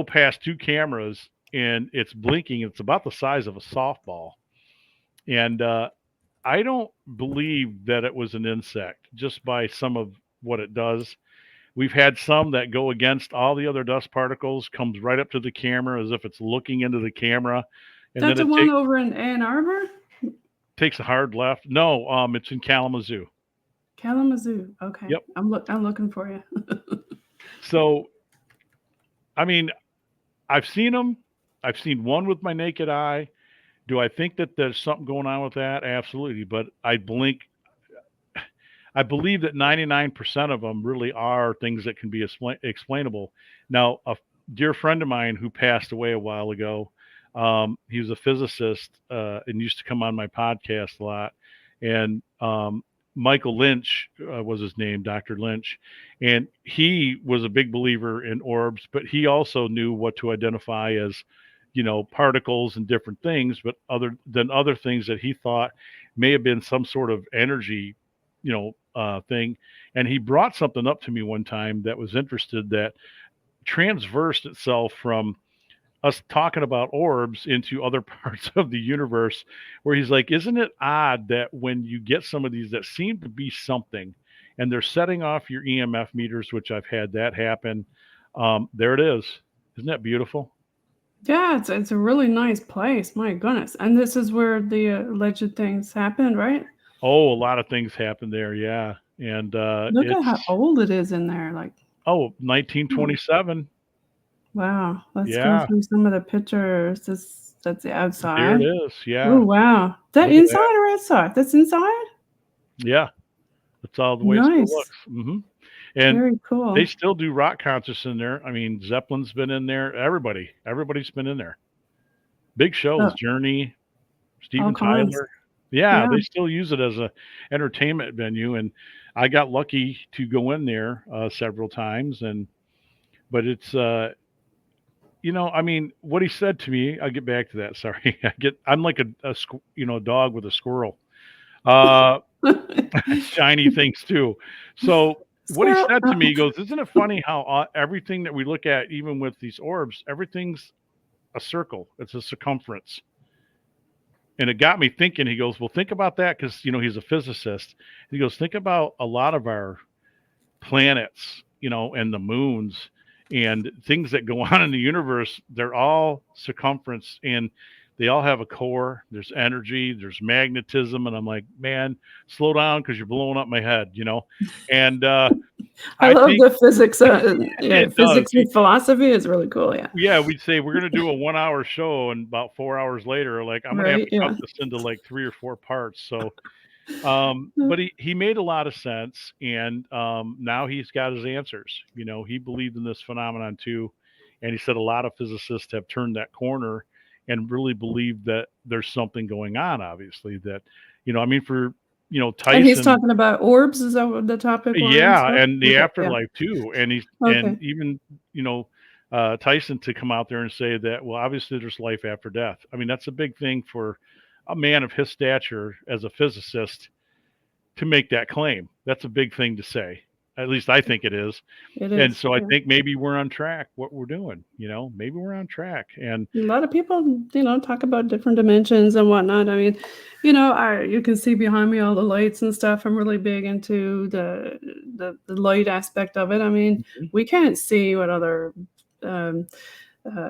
past two cameras and it's blinking, it's about the size of a softball. And I don't believe that it was an insect just by some of what it does. We've had some that go against all the other dust particles, comes right up to the camera as if it's looking into the camera, and That's then the it one over in Ann Arbor? takes a hard left. No, it's in Kalamazoo. Kalamazoo, okay. Yep. I'm looking for you. So, I mean, I've seen them. I've seen one with my naked eye. Do I think that there's something going on with that? Absolutely. But I believe that 99% of them really are things that can be explainable. Now, a dear friend of mine who passed away a while ago, he was a physicist and used to come on my podcast a lot. And Michael Lynch was his name, Dr. Lynch. And he was a big believer in orbs, but he also knew what to identify as, particles and different things, but other things that he thought may have been some sort of energy, thing. And he brought something up to me one time that was interested, that transversed itself from us talking about orbs into other parts of the universe, where he's like, isn't it odd that when you get some of these that seem to be something and they're setting off your EMF meters, which I've had that happen. There it is. Isn't that beautiful? Yeah, it's a really nice place. My goodness. And this is where the alleged things happened, right? Oh, a lot of things happen there. Yeah. And Look at how it's, old it is in there. Like, 1927. wow. Let's go Yeah. through some of the pictures. That's the There outside. it is. Oh, Yeah. wow. That Look at that. inside or outside? That's inside? Yeah. That's all the way it still Nice. looks. And Very they cool. still do rock concerts in there. I mean, Zeppelin's been in there. Everybody's been in there. Big shows, Oh, Journey, all Steven kinds. Tyler. Yeah, Yeah. they still use it as a entertainment venue, and I got lucky to go in there several times. But it's I mean, what he said to me. I'll get back to that. Sorry, I'm like a dog with a squirrel. Uh, shiny things too. So what he Squirrel. said to me, he goes, "Isn't it funny how everything that we look at, even with these orbs, everything's a circle. It's a circumference." And it got me thinking. He goes, "Well, think about that," because he's a physicist. He goes, "Think about a lot of our planets, and the moons and things that go on in the universe. They're all circumference, and they all have a core. There's energy, there's magnetism." And I'm like, man, slow down, because you're blowing up my head, And I I love think the physics. Yeah, it does. physics and philosophy is really cool. Yeah. Yeah, we'd say we're going to do a 1 hour show, and about 4 hours later, like, I'm going to have Right. to cut Yeah. this into like 3 or 4 parts. So, but he made a lot of sense, and now he's got his answers. He believed in this phenomenon too, and he said a lot of physicists have turned that corner and really believe that there's something going on. Obviously, that I mean, for And he's Tyson, talking about orbs. Is that what the topic was? yeah, and the Okay. Yeah. afterlife too, and Okay. even Tyson to come out there and say that, well, obviously there's life after death. I mean, that's a big thing for a man of his stature as a physicist to make that claim. That's a big thing to say. At least I think it is. It And is. so I Yeah. think maybe we're on track. What we're doing, maybe we're on track. And A lot of people, talk about different dimensions and whatnot. I mean, you can see behind me all the lights and stuff. I'm really big into the light aspect of it. I mean, Mhm, we can't see what other um,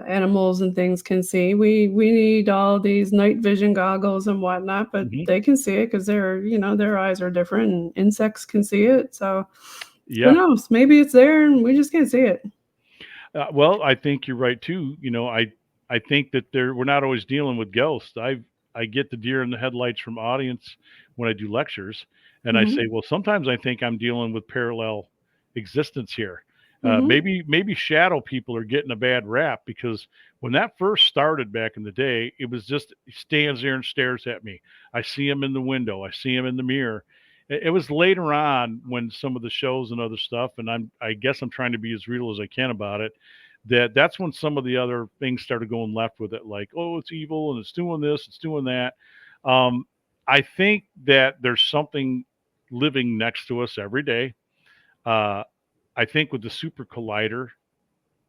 animals and things can see. We need all these night vision goggles and whatnot, but mhm. they can see it because their eyes are different, and insects can see it. So who Yeah. knows? Maybe it's there and we just can't see it. Well, I think you're right too. I think that we're not always dealing with ghosts. I get the deer in the headlights from audience when I do lectures, and I Hmm. say, well, sometimes I think I'm dealing with parallel existence here. Hmm. Maybe shadow people are getting a bad rap, because when that first started back in the day, it was just, he stands there and stares at me. I see him in the window. I see him in the mirror. It was later on, when some of the shows and other stuff, and I guess I'm trying to be as real as I can about it, that's when some of the other things started going left with it, like, oh, it's evil and it's doing this, it's doing that. Um, I think that there's something living next to us every day. Uh, I think with the super collider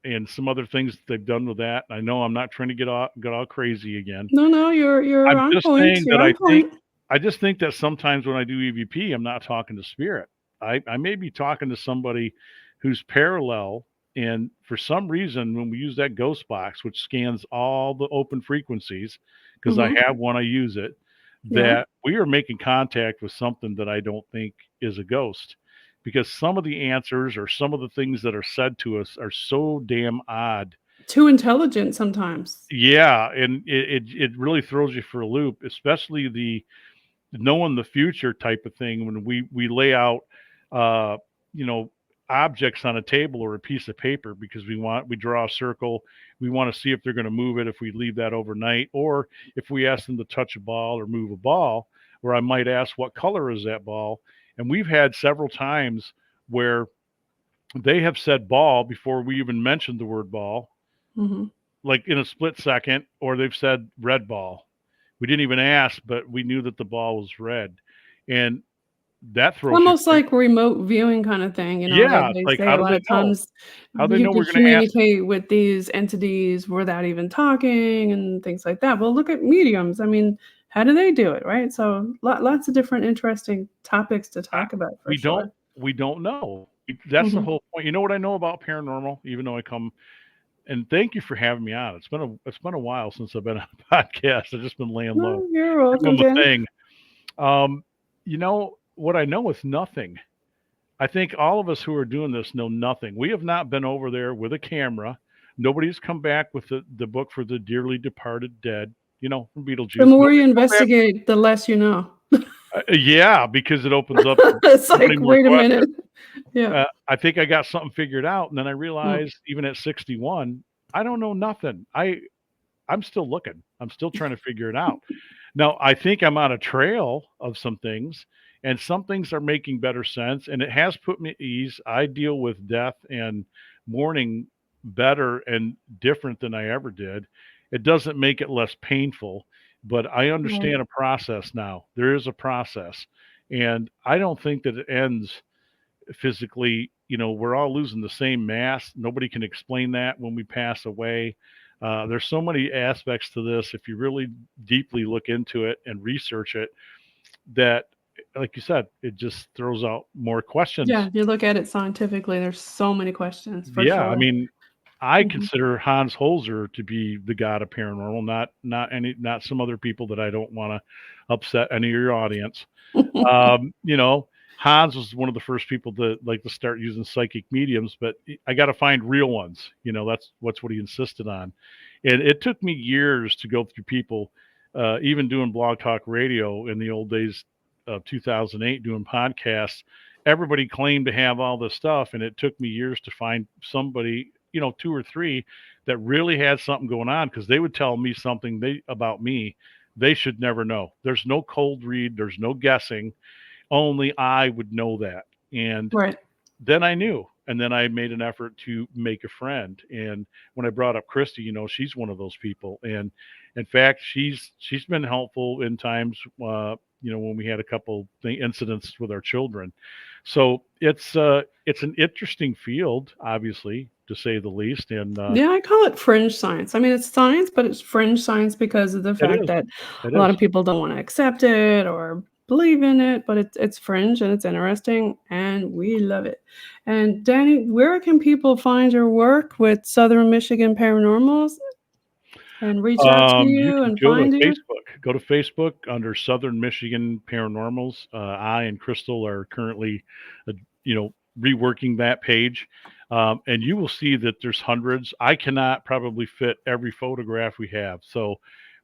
and some other things that they've done with that, I know I'm not trying to get all crazy again. No, no, you're I'm on just point. saying You're that on point. I just think that sometimes when I do EVP, I'm not talking to spirit. I may be talking to somebody who's parallel. And for some reason, when we use that ghost box, which scans all the open frequencies, because I Hmm. have one, I use it, Yeah. that we are making contact with something that I don't think is a ghost. Because some of the answers or some of the things that are said to us are so damn odd. Too intelligent sometimes. Yeah, and it really throws you for a loop, especially the knowing the future type of thing, when we lay out uh you know objects on a table or a piece of paper, because we draw a circle. We want to see if they're going to move it if we leave that overnight, or if we ask them to touch a ball or move a ball, or I might ask, what color is that ball? And we've had several times where they have said ball before we even mentioned the word ball, Hmm. like in a split second, or they've said red ball, We didn't even ask, but we knew that the ball was red, and that throws you. Almost like remote viewing kind of thing, Yeah, it's they like, say how a do lot they of know? times How do they you know can we're going to ask? communicate with these entities without even talking and things like that. Well, look at mediums. I mean, how do they do it, right? So lots of different interesting topics to I, talk about for we don't. sure. We don't know. That's the Mhm. whole point. You know what I know about paranormal, even though I come. And thank you for having me on. It's been a while since I've been on a podcast. I've just been laying low, No, you're welcome, doing my Danny. thing. Um, what I know is nothing. I think all of us who are doing this know nothing. We have not been over there with a camera. Nobody's come back with the book for the dearly departed dead, from The Beetlejuice. more you Nobody's come back. investigate, the less you know. Yeah, because it opens up It's so many like, more wait a minute. questions. Yeah. I think I got something figured out, and then I Mm. realized, even at 61, I don't know nothing. I'm still looking. I'm still trying to figure it out. Now, I think I'm on a trail of some things, and some things are making better sense, and it has put me at ease. I deal with death and mourning better and different than I ever did. It doesn't make it less painful, but I Right. understand a process now. There is a process, and I don't think that it ends physically. We're all losing the same mass. Nobody can explain that when we pass away. There's so many aspects to this. If you really deeply look into it and research it, that, like you said, it just throws out more questions. Yeah, if you look at it scientifically, there's so many questions for Yeah, I sure. mean, I Mhm. consider Hans Holzer to be the god of paranormal, not some other people that I don't want to upset any of your audience. Um, you know, Hans was one of the first people to start using psychic mediums, but I got to find real ones. That's what he insisted on. And it took me years to go through people, even doing blog talk radio in the old days of 2008, doing podcasts. Everybody claimed to have all this stuff, and it took me years to find somebody, two or three, that really had something going on, because they would tell me something about me they should never know. There's no cold read, there's no guessing. Only I would know that. And Right. then I knew. And then I made an effort to make a friend. And when I brought up Christy, she's one of those people. And in fact, she's been helpful in times, when we had a couple incidents with our children. So it's an interesting field, obviously, to say the least. And Yeah, I call it fringe science. I mean, it's science, but it's fringe science because of the it fact is, that it a lot is. of people don't wanna accept it or believe in it, but it's fringe and it's interesting, and we love it. And Danny, where can people find your work with Southern Michigan Paranormals and reach out to You you can and go to find you? Facebook. Go to Facebook under Southern Michigan Paranormals. I and Crystal are currently, reworking that page, and you will see that there's hundreds. I cannot probably fit every photograph we have. So,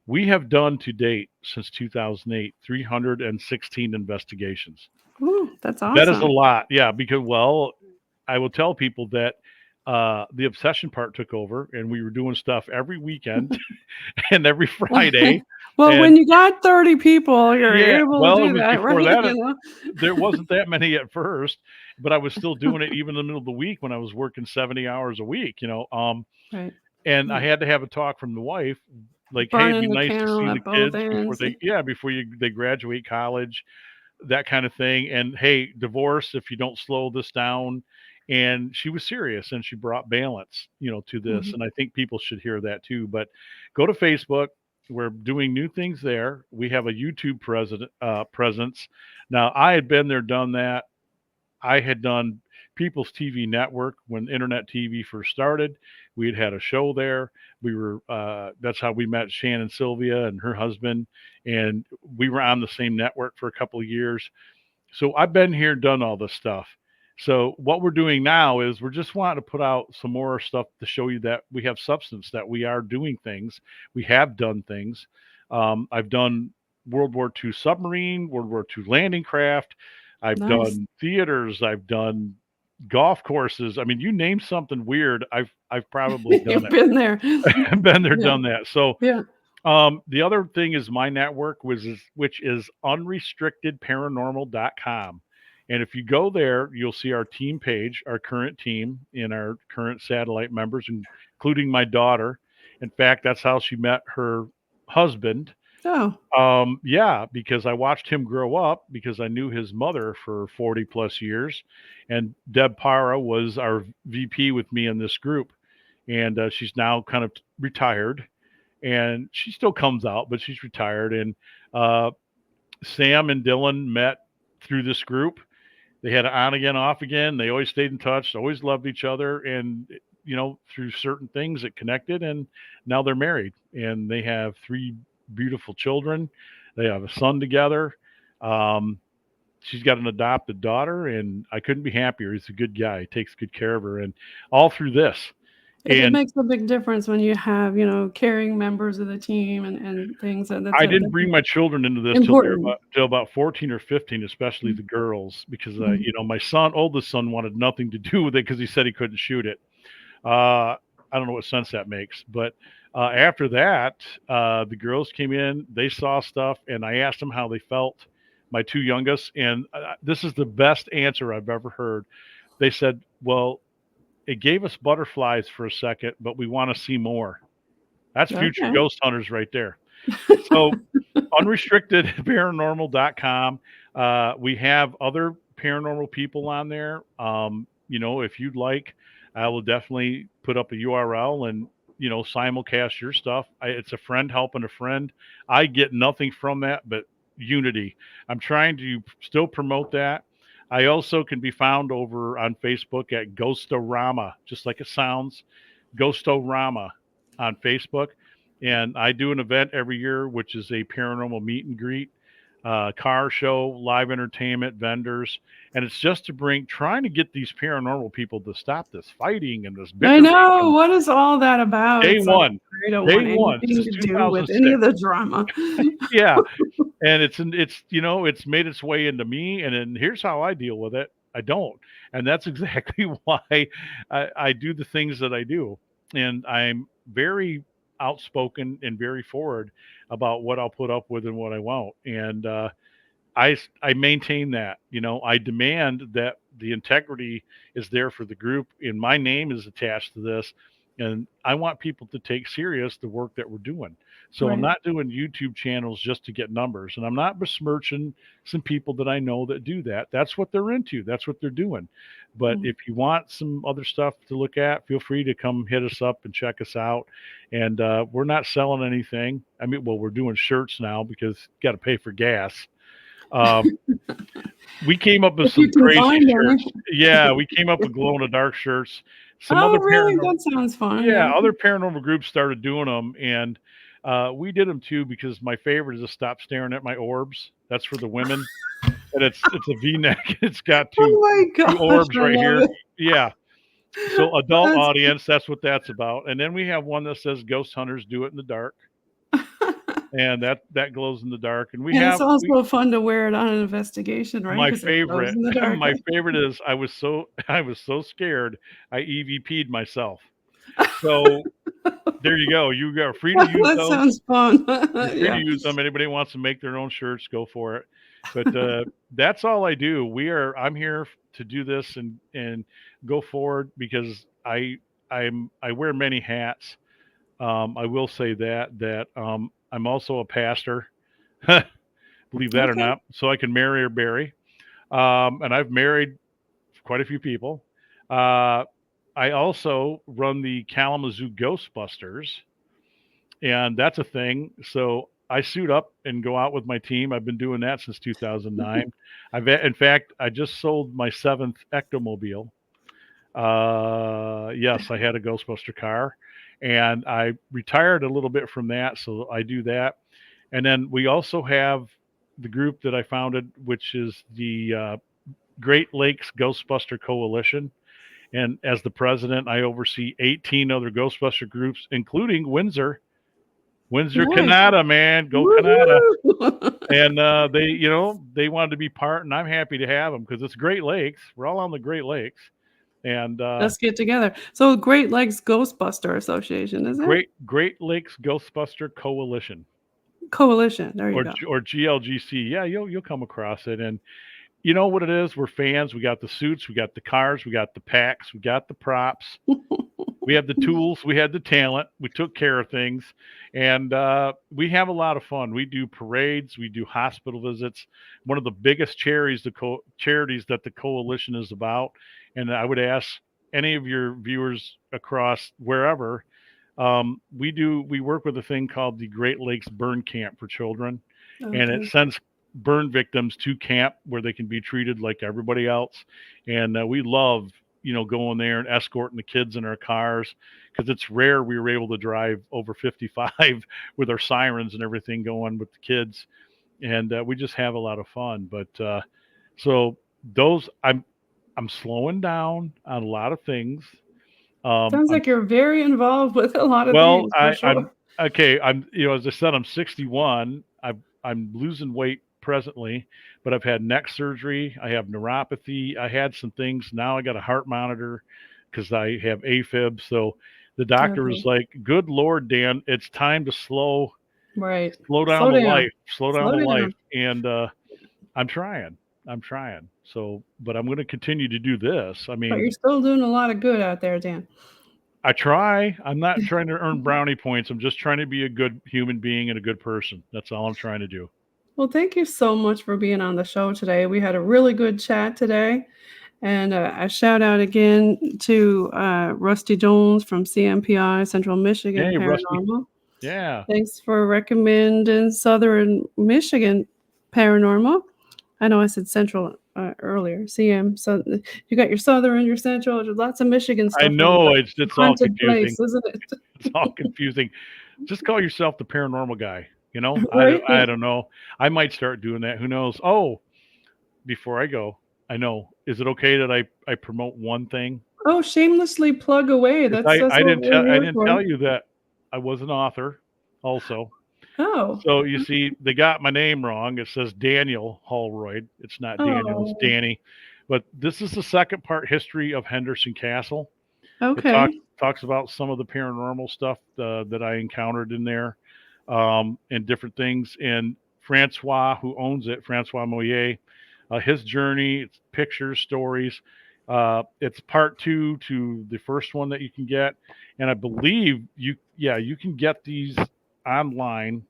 we have done to date since 2008 316 investigations. Ooh, that's That is a awesome. lot, yeah. Because, well, I will tell people that the obsession part took over, and we were doing stuff every weekend and every Friday. Well, when And you got 30 people, you're yeah, able to well, it do was that, before right? that. You know? There wasn't that many at first, but I was still doing it even in the middle of the week when I was working 70 hours a week. Right. And I Yeah. had to have a talk from the wife, like, hey, it'd be Burning the nice to candle see the at both kids before ends. they graduate college, that kind of thing. And hey, divorce if you don't slow this down. And she was serious, and she brought balance, to this. Mhm. And I think people should hear that too. But go to Facebook. We're doing new things there. We have a YouTube presence. Now, I had been there, done that. I had done People's TV Network when internet TV first started. We had a show there. That's how we met Shannon Sylvia and her husband, and we were on the same network for a couple of years. So I've been here, done all this stuff. So what we're doing now is we're just wanting to put out some more stuff to show you that we have substance, that we are doing things. We have done things. I've done World War II submarine, World War II landing craft. I've Nice. done theaters. I've done golf courses. I mean, you name something weird, I've probably done You've been there. it. Been there, Yeah. done that. So Yeah. the other thing is my network, which is unrestrictedparanormal.com. And if you go there, you'll see our team page, our current team, and our current satellite members, including my daughter. In fact, that's how she met her husband. Oh, Yeah, because I watched him grow up because I knew his mother for 40 plus years. And Deb Para was our VP with me in this group. And she's now kind of retired and she still comes out, but she's retired. And uh, Sam and Dylan met through this group. They had an on again, off again. They always stayed in touch, always loved each other. And, through certain things it connected. And now they're married and they have three beautiful children. They have a son together. Um, she's got an adopted daughter, and I couldn't be happier. He's a good guy. He takes good care of her. And all through this. it And makes a big difference when you have, caring members of the team and things. And I didn't bring my children into this important. till about 14 or 15, especially the girls, because my oldest son wanted nothing to do with it because he said he couldn't shoot it. I don't know what sense that makes, but after that, the girls came in, they saw stuff, and I asked them how they felt. My two youngest, and this is the best answer I've ever heard. They said, "Well, it gave us butterflies for a second, but we want to see more." That's future Okay. ghost hunters right there. So unrestrictedparanormal.com. We have other paranormal people on there. If you'd like, I will definitely put up a URL and, simulcast your stuff. It's a friend helping a friend. I get nothing from that but unity. I'm trying to still promote that. I also can be found over on Facebook at Ghostorama, just like it sounds, Ghostorama on Facebook. And I do an event every year, which is a paranormal meet and greet, car show, live entertainment, vendors, and it's just trying to get these paranormal people to stop this fighting and this I bickering. know. What is all that about? Day It's like, one, I don't day want one, anything since to do with any 2006. of the drama. Yeah, and it's made its way into me, and then here's how I deal with it. I don't, and that's exactly why I do the things that I do, and I'm very outspoken and very forward about what I'll put up with and what I won't, and I maintain that. I demand that the integrity is there for the group, and my name is attached to this, and I want people to take serious the work that we're doing. So I'm Right. not doing YouTube channels just to get numbers, and I'm not besmirching some people that I know that do that. That's what they're into. That's what they're doing. But Mm. if you want some other stuff to look at, feel free to come hit us up and check us out. And we're not selling anything. I mean, well, we're doing shirts now because you got to pay for gas. Um, we came up with If you some can crazy find any. shirts. Yeah, we came up with glow in the dark shirts. Some Oh, other really? paranormal, That sounds fun. yeah, Yeah. other paranormal groups started doing them, and we did them too because my favorite is to stop staring at my orbs. That's for the women, and it's a V-neck. It's got Oh my two gosh, orbs I right love here. it. Yeah. So adult That's audience, that's what that's about. And then we have one that says ghost hunters do it in the dark, and that glows in the dark. And and it's we also fun to wear it on an investigation, right? my Because it glows favorite in the dark. my favorite is I was so scared I EVP'd myself. So there you go. You are free to use That those. sounds fun. You're free to Yeah. use them. Anybody wants to make their own shirts, go for it. But that's all I do. I'm here to do this and go forward because I wear many hats. I will say that I'm also a pastor, believe that or Okay. not. So I can marry or bury. And I've married quite a few people. Uh, I also run the Kalamazoo Ghostbusters, and that's a thing. So I suit up and go out with my team. I've been doing that since 2009. In fact, I just sold my seventh Ectomobile. Yes, I had a Ghostbuster car, and I retired a little bit from that, so I do that. And then we also have the group that I founded, which is the Great Lakes Ghostbuster Coalition. And as the president, I oversee 18 other Ghostbuster groups, including Windsor, Nice. Canada, man, go Canada. And they wanted to be part, and I'm happy to have them because it's Great Lakes. We're all on the Great Lakes, and Let's get together. So Great Lakes Ghostbuster Association, is it? Great Lakes Ghostbuster Coalition, Coalition. There you go. or GLGC. Yeah, you'll come across it, and You know what it is? We're fans. We got the suits, we got the cars, we got the packs, we got the props, we have the tools, we had the talent, we took care of things, and we have a lot of fun. We do parades, we do hospital visits. One of the biggest charities that the coalition is about, and I would ask any of your viewers across wherever, we work with a thing called the Great Lakes Burn Camp for children, and it Okay. sends burn victims to camp where they can be treated like everybody else. And we love, going there and escorting the kids in our cars, because it's rare we were able to drive over 55 with our sirens and everything going with the kids. And we just have a lot of fun. But so those, I'm slowing down on a lot of things. Sounds I'm like you're very involved with a lot of Well, things, for sure. okay. As I said, I'm 61. I'm losing weight presently, but I've had neck surgery. I have neuropathy. I had some things. Now I got a heart monitor because I have AFib. So the doctor was Okay. like, "Good Lord, Dan, it's time to slow Right. slow down Slow the down. life, slow down Slow the life." down. And I'm trying. I'm trying. So, but I'm going to continue to do this. I But mean, you're still doing a lot of good out there, Dan. I try. I'm not trying to earn brownie points. I'm just trying to be a good human being and a good person. That's all I'm trying to do. Well, thank you so much for being on the show today. We had a really good chat today. And a shout out again to Rusty Jones from CMPI, Central Michigan Hey, Rusty. Paranormal. Yeah. Thanks for recommending Southern Michigan Paranormal. I know I said Central earlier. CM. So you got your Southern, your Central, there's lots of Michigan I stuff on know the it's all haunted confusing. place, isn't it? It's all confusing. Just call yourself the paranormal guy. Right? I don't know. I might start doing that. Who knows? Oh, before I go, I know. Is it okay that I promote one thing? Oh, shamelessly plug away. 'Cause That's what we're I here didn't for. tell you that I was an author also. Oh. So you see, they got my name wrong. It says Daniel Holroyd. It's not Daniel, it's Oh. Danny. But this is the second part, history of Henderson Castle. It Okay. talks about some of the paranormal stuff that I encountered in there, and different things. And Francois, who owns it, Francois Moyer, his journey, it's pictures, stories. It's part two to the first one that you can get, and I believe you can get these online.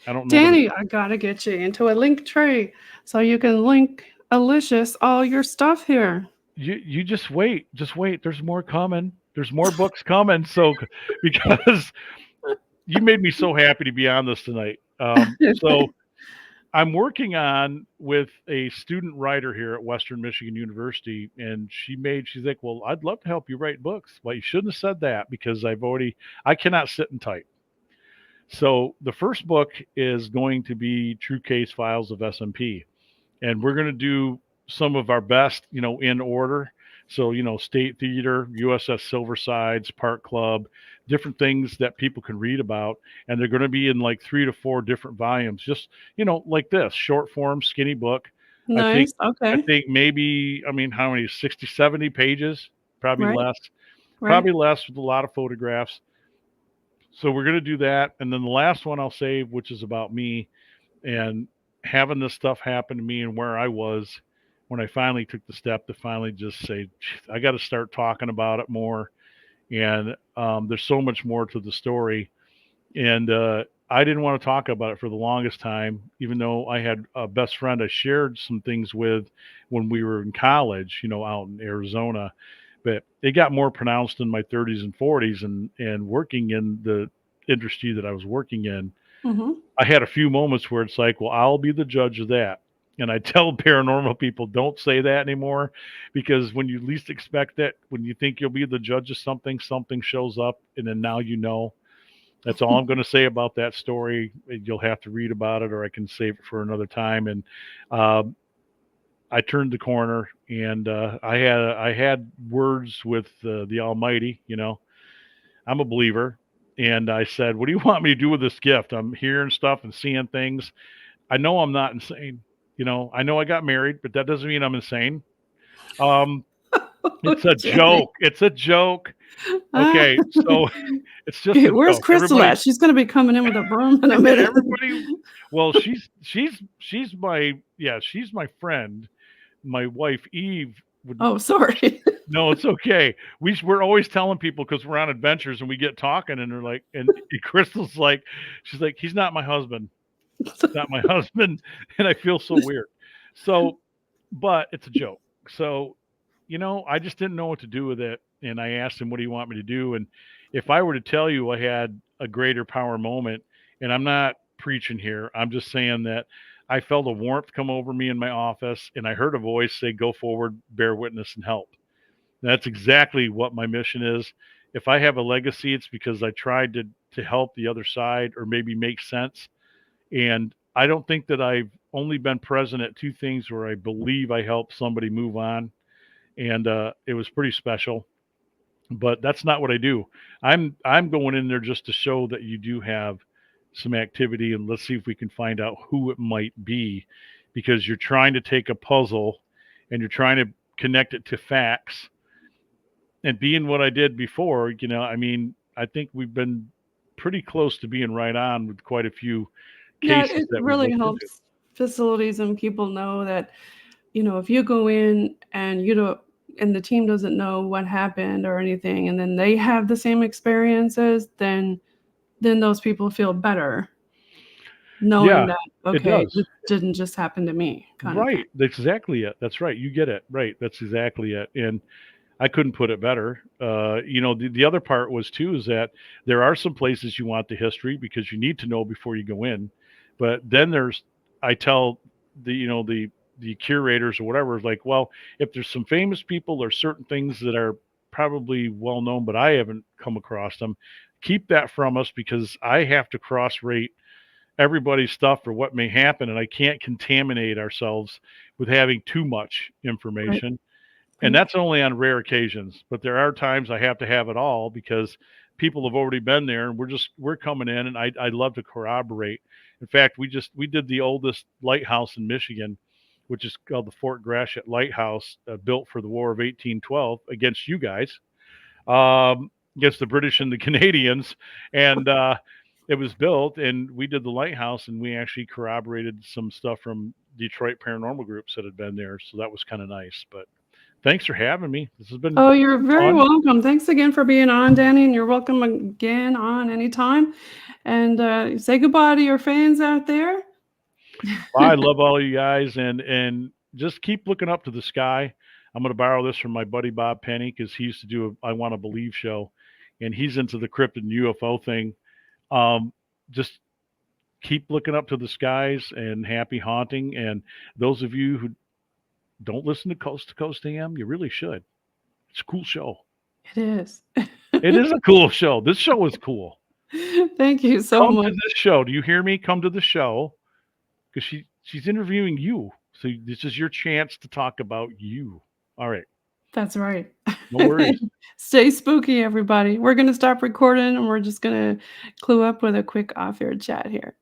I don't know Danny, I gotta get you into a link tree so you can link Alicious all your stuff here. you just wait, There's more coming. There's more books coming. So because you made me so happy to be on this tonight. So I'm working on with a student writer here at Western Michigan University, and she's like, "Well, I'd love to help you write books." Well, you shouldn't have said that because I cannot sit and type. So the first book is going to be True Case Files of SMP, and we're going to do some of our best, in order. So, State Theater, USS Silversides, Park Club, different things that people can read about. And they're going to be in like 3 to 4 different volumes, just, like this short form, skinny book. I think, Nice. I Okay. think maybe, how many, 60, 70 pages, probably Right. less, Right. with a lot of photographs. So we're going to do that. And then the last one I'll save, which is about me and having this stuff happen to me and where I was when I finally took the step to finally just say, I got to start talking about it more. And there's so much more to the story. And I didn't want to talk about it for the longest time, even though I had a best friend I shared some things with when we were in college, out in Arizona. But it got more pronounced in my 30s and 40s, and working in the industry that I was working in. Mm-hmm. I had a few moments where it's like, well, I'll be the judge of that. And I tell paranormal people, don't say that anymore, because when you least expect it, when you think you'll be the judge of something, something shows up, and then now you know. That's all I'm going to say about that story. You'll have to read about it, or I can save it for another time. And I turned the corner, and I had words with the Almighty. I'm a believer. And I said, what do you want me to do with this gift? I'm hearing stuff and seeing things. I know I'm not insane. I know I got married, but that doesn't mean I'm insane. It's a Jenny. joke. It's a joke. Okay, so it's just a Where's joke. Crystal at? She's gonna be coming in with a broom in a minute. Everybody, well, she's my friend, my wife Eve would. Oh, sorry. No, it's okay. We're always telling people because we're on adventures and we get talking and they're like, and Crystal's like, she's like, he's not my husband, not my husband, and I feel so weird. So, but it's a joke. So, I just didn't know what to do with it, and I asked him, "What do you want me to do?" And if I were to tell you I had a greater power moment, and I'm not preaching here, I'm just saying that I felt a warmth come over me in my office, and I heard a voice say, "Go forward, bear witness, and help." That's exactly what my mission is. If I have a legacy, it's because I tried to help the other side or maybe make sense. And I don't think that I've only been present at two things where I believe I helped somebody move on, and it was pretty special. But that's not what I do. I'm going in there just to show that you do have some activity, and let's see if we can find out who it might be, because you're trying to take a puzzle and you're trying to connect it to facts. And being what I did before, I mean, I think we've been pretty close to being right on with quite a few Yeah, cases it that we've really looked into. helps facilities and people know that, if you go in and you don't, and the team doesn't know what happened or anything, and then they have the same experiences, then those people feel better knowing Yeah, that, it okay, does. this didn't just happen to me, kind of thing. Right. That's exactly it. That's right. You get it. Right. That's exactly it. And I couldn't put it better. The other part was too is that there are some places you want the history because you need to know before you go in. But then I tell the curators or whatever, like, well, if there's some famous people or certain things that are probably well known, but I haven't come across them, keep that from us because I have to cross rate everybody's stuff for what may happen, and I can't contaminate ourselves with having too much Right. information. And Right. that's only on rare occasions, but there are times I have to have it all because people have already been there and we're coming in, and I'd love to corroborate. In fact, we did the oldest lighthouse in Michigan, which is called the Fort Gratiot Lighthouse, built for the War of 1812 against you guys, against the British and the Canadians. And it was built, and we did the lighthouse, and we actually corroborated some stuff from Detroit paranormal groups that had been there. So that was kind of nice. But thanks for having me. This has been Oh, you're very fun. welcome. Thanks again for being on, Danny, and you're welcome again on anytime. And say goodbye to your fans out there. Well, I love all you guys, and just keep looking up to the sky. I'm going to borrow this from my buddy Bob Penny because he used to do a I Want to Believe show, and he's into the cryptid and UFO thing. Just keep looking up to the skies and happy haunting. And those of you who don't listen to Coast AM, you really should. It's a cool show. It is. It is a cool show. This show is cool. Thank you so Come to much. this show. Do you hear me? Come to the show because she's interviewing you. So this is your chance to talk about you. All right. That's right. No worries. Stay spooky, everybody. We're going to stop recording and we're just going to clue up with a quick off-air chat here.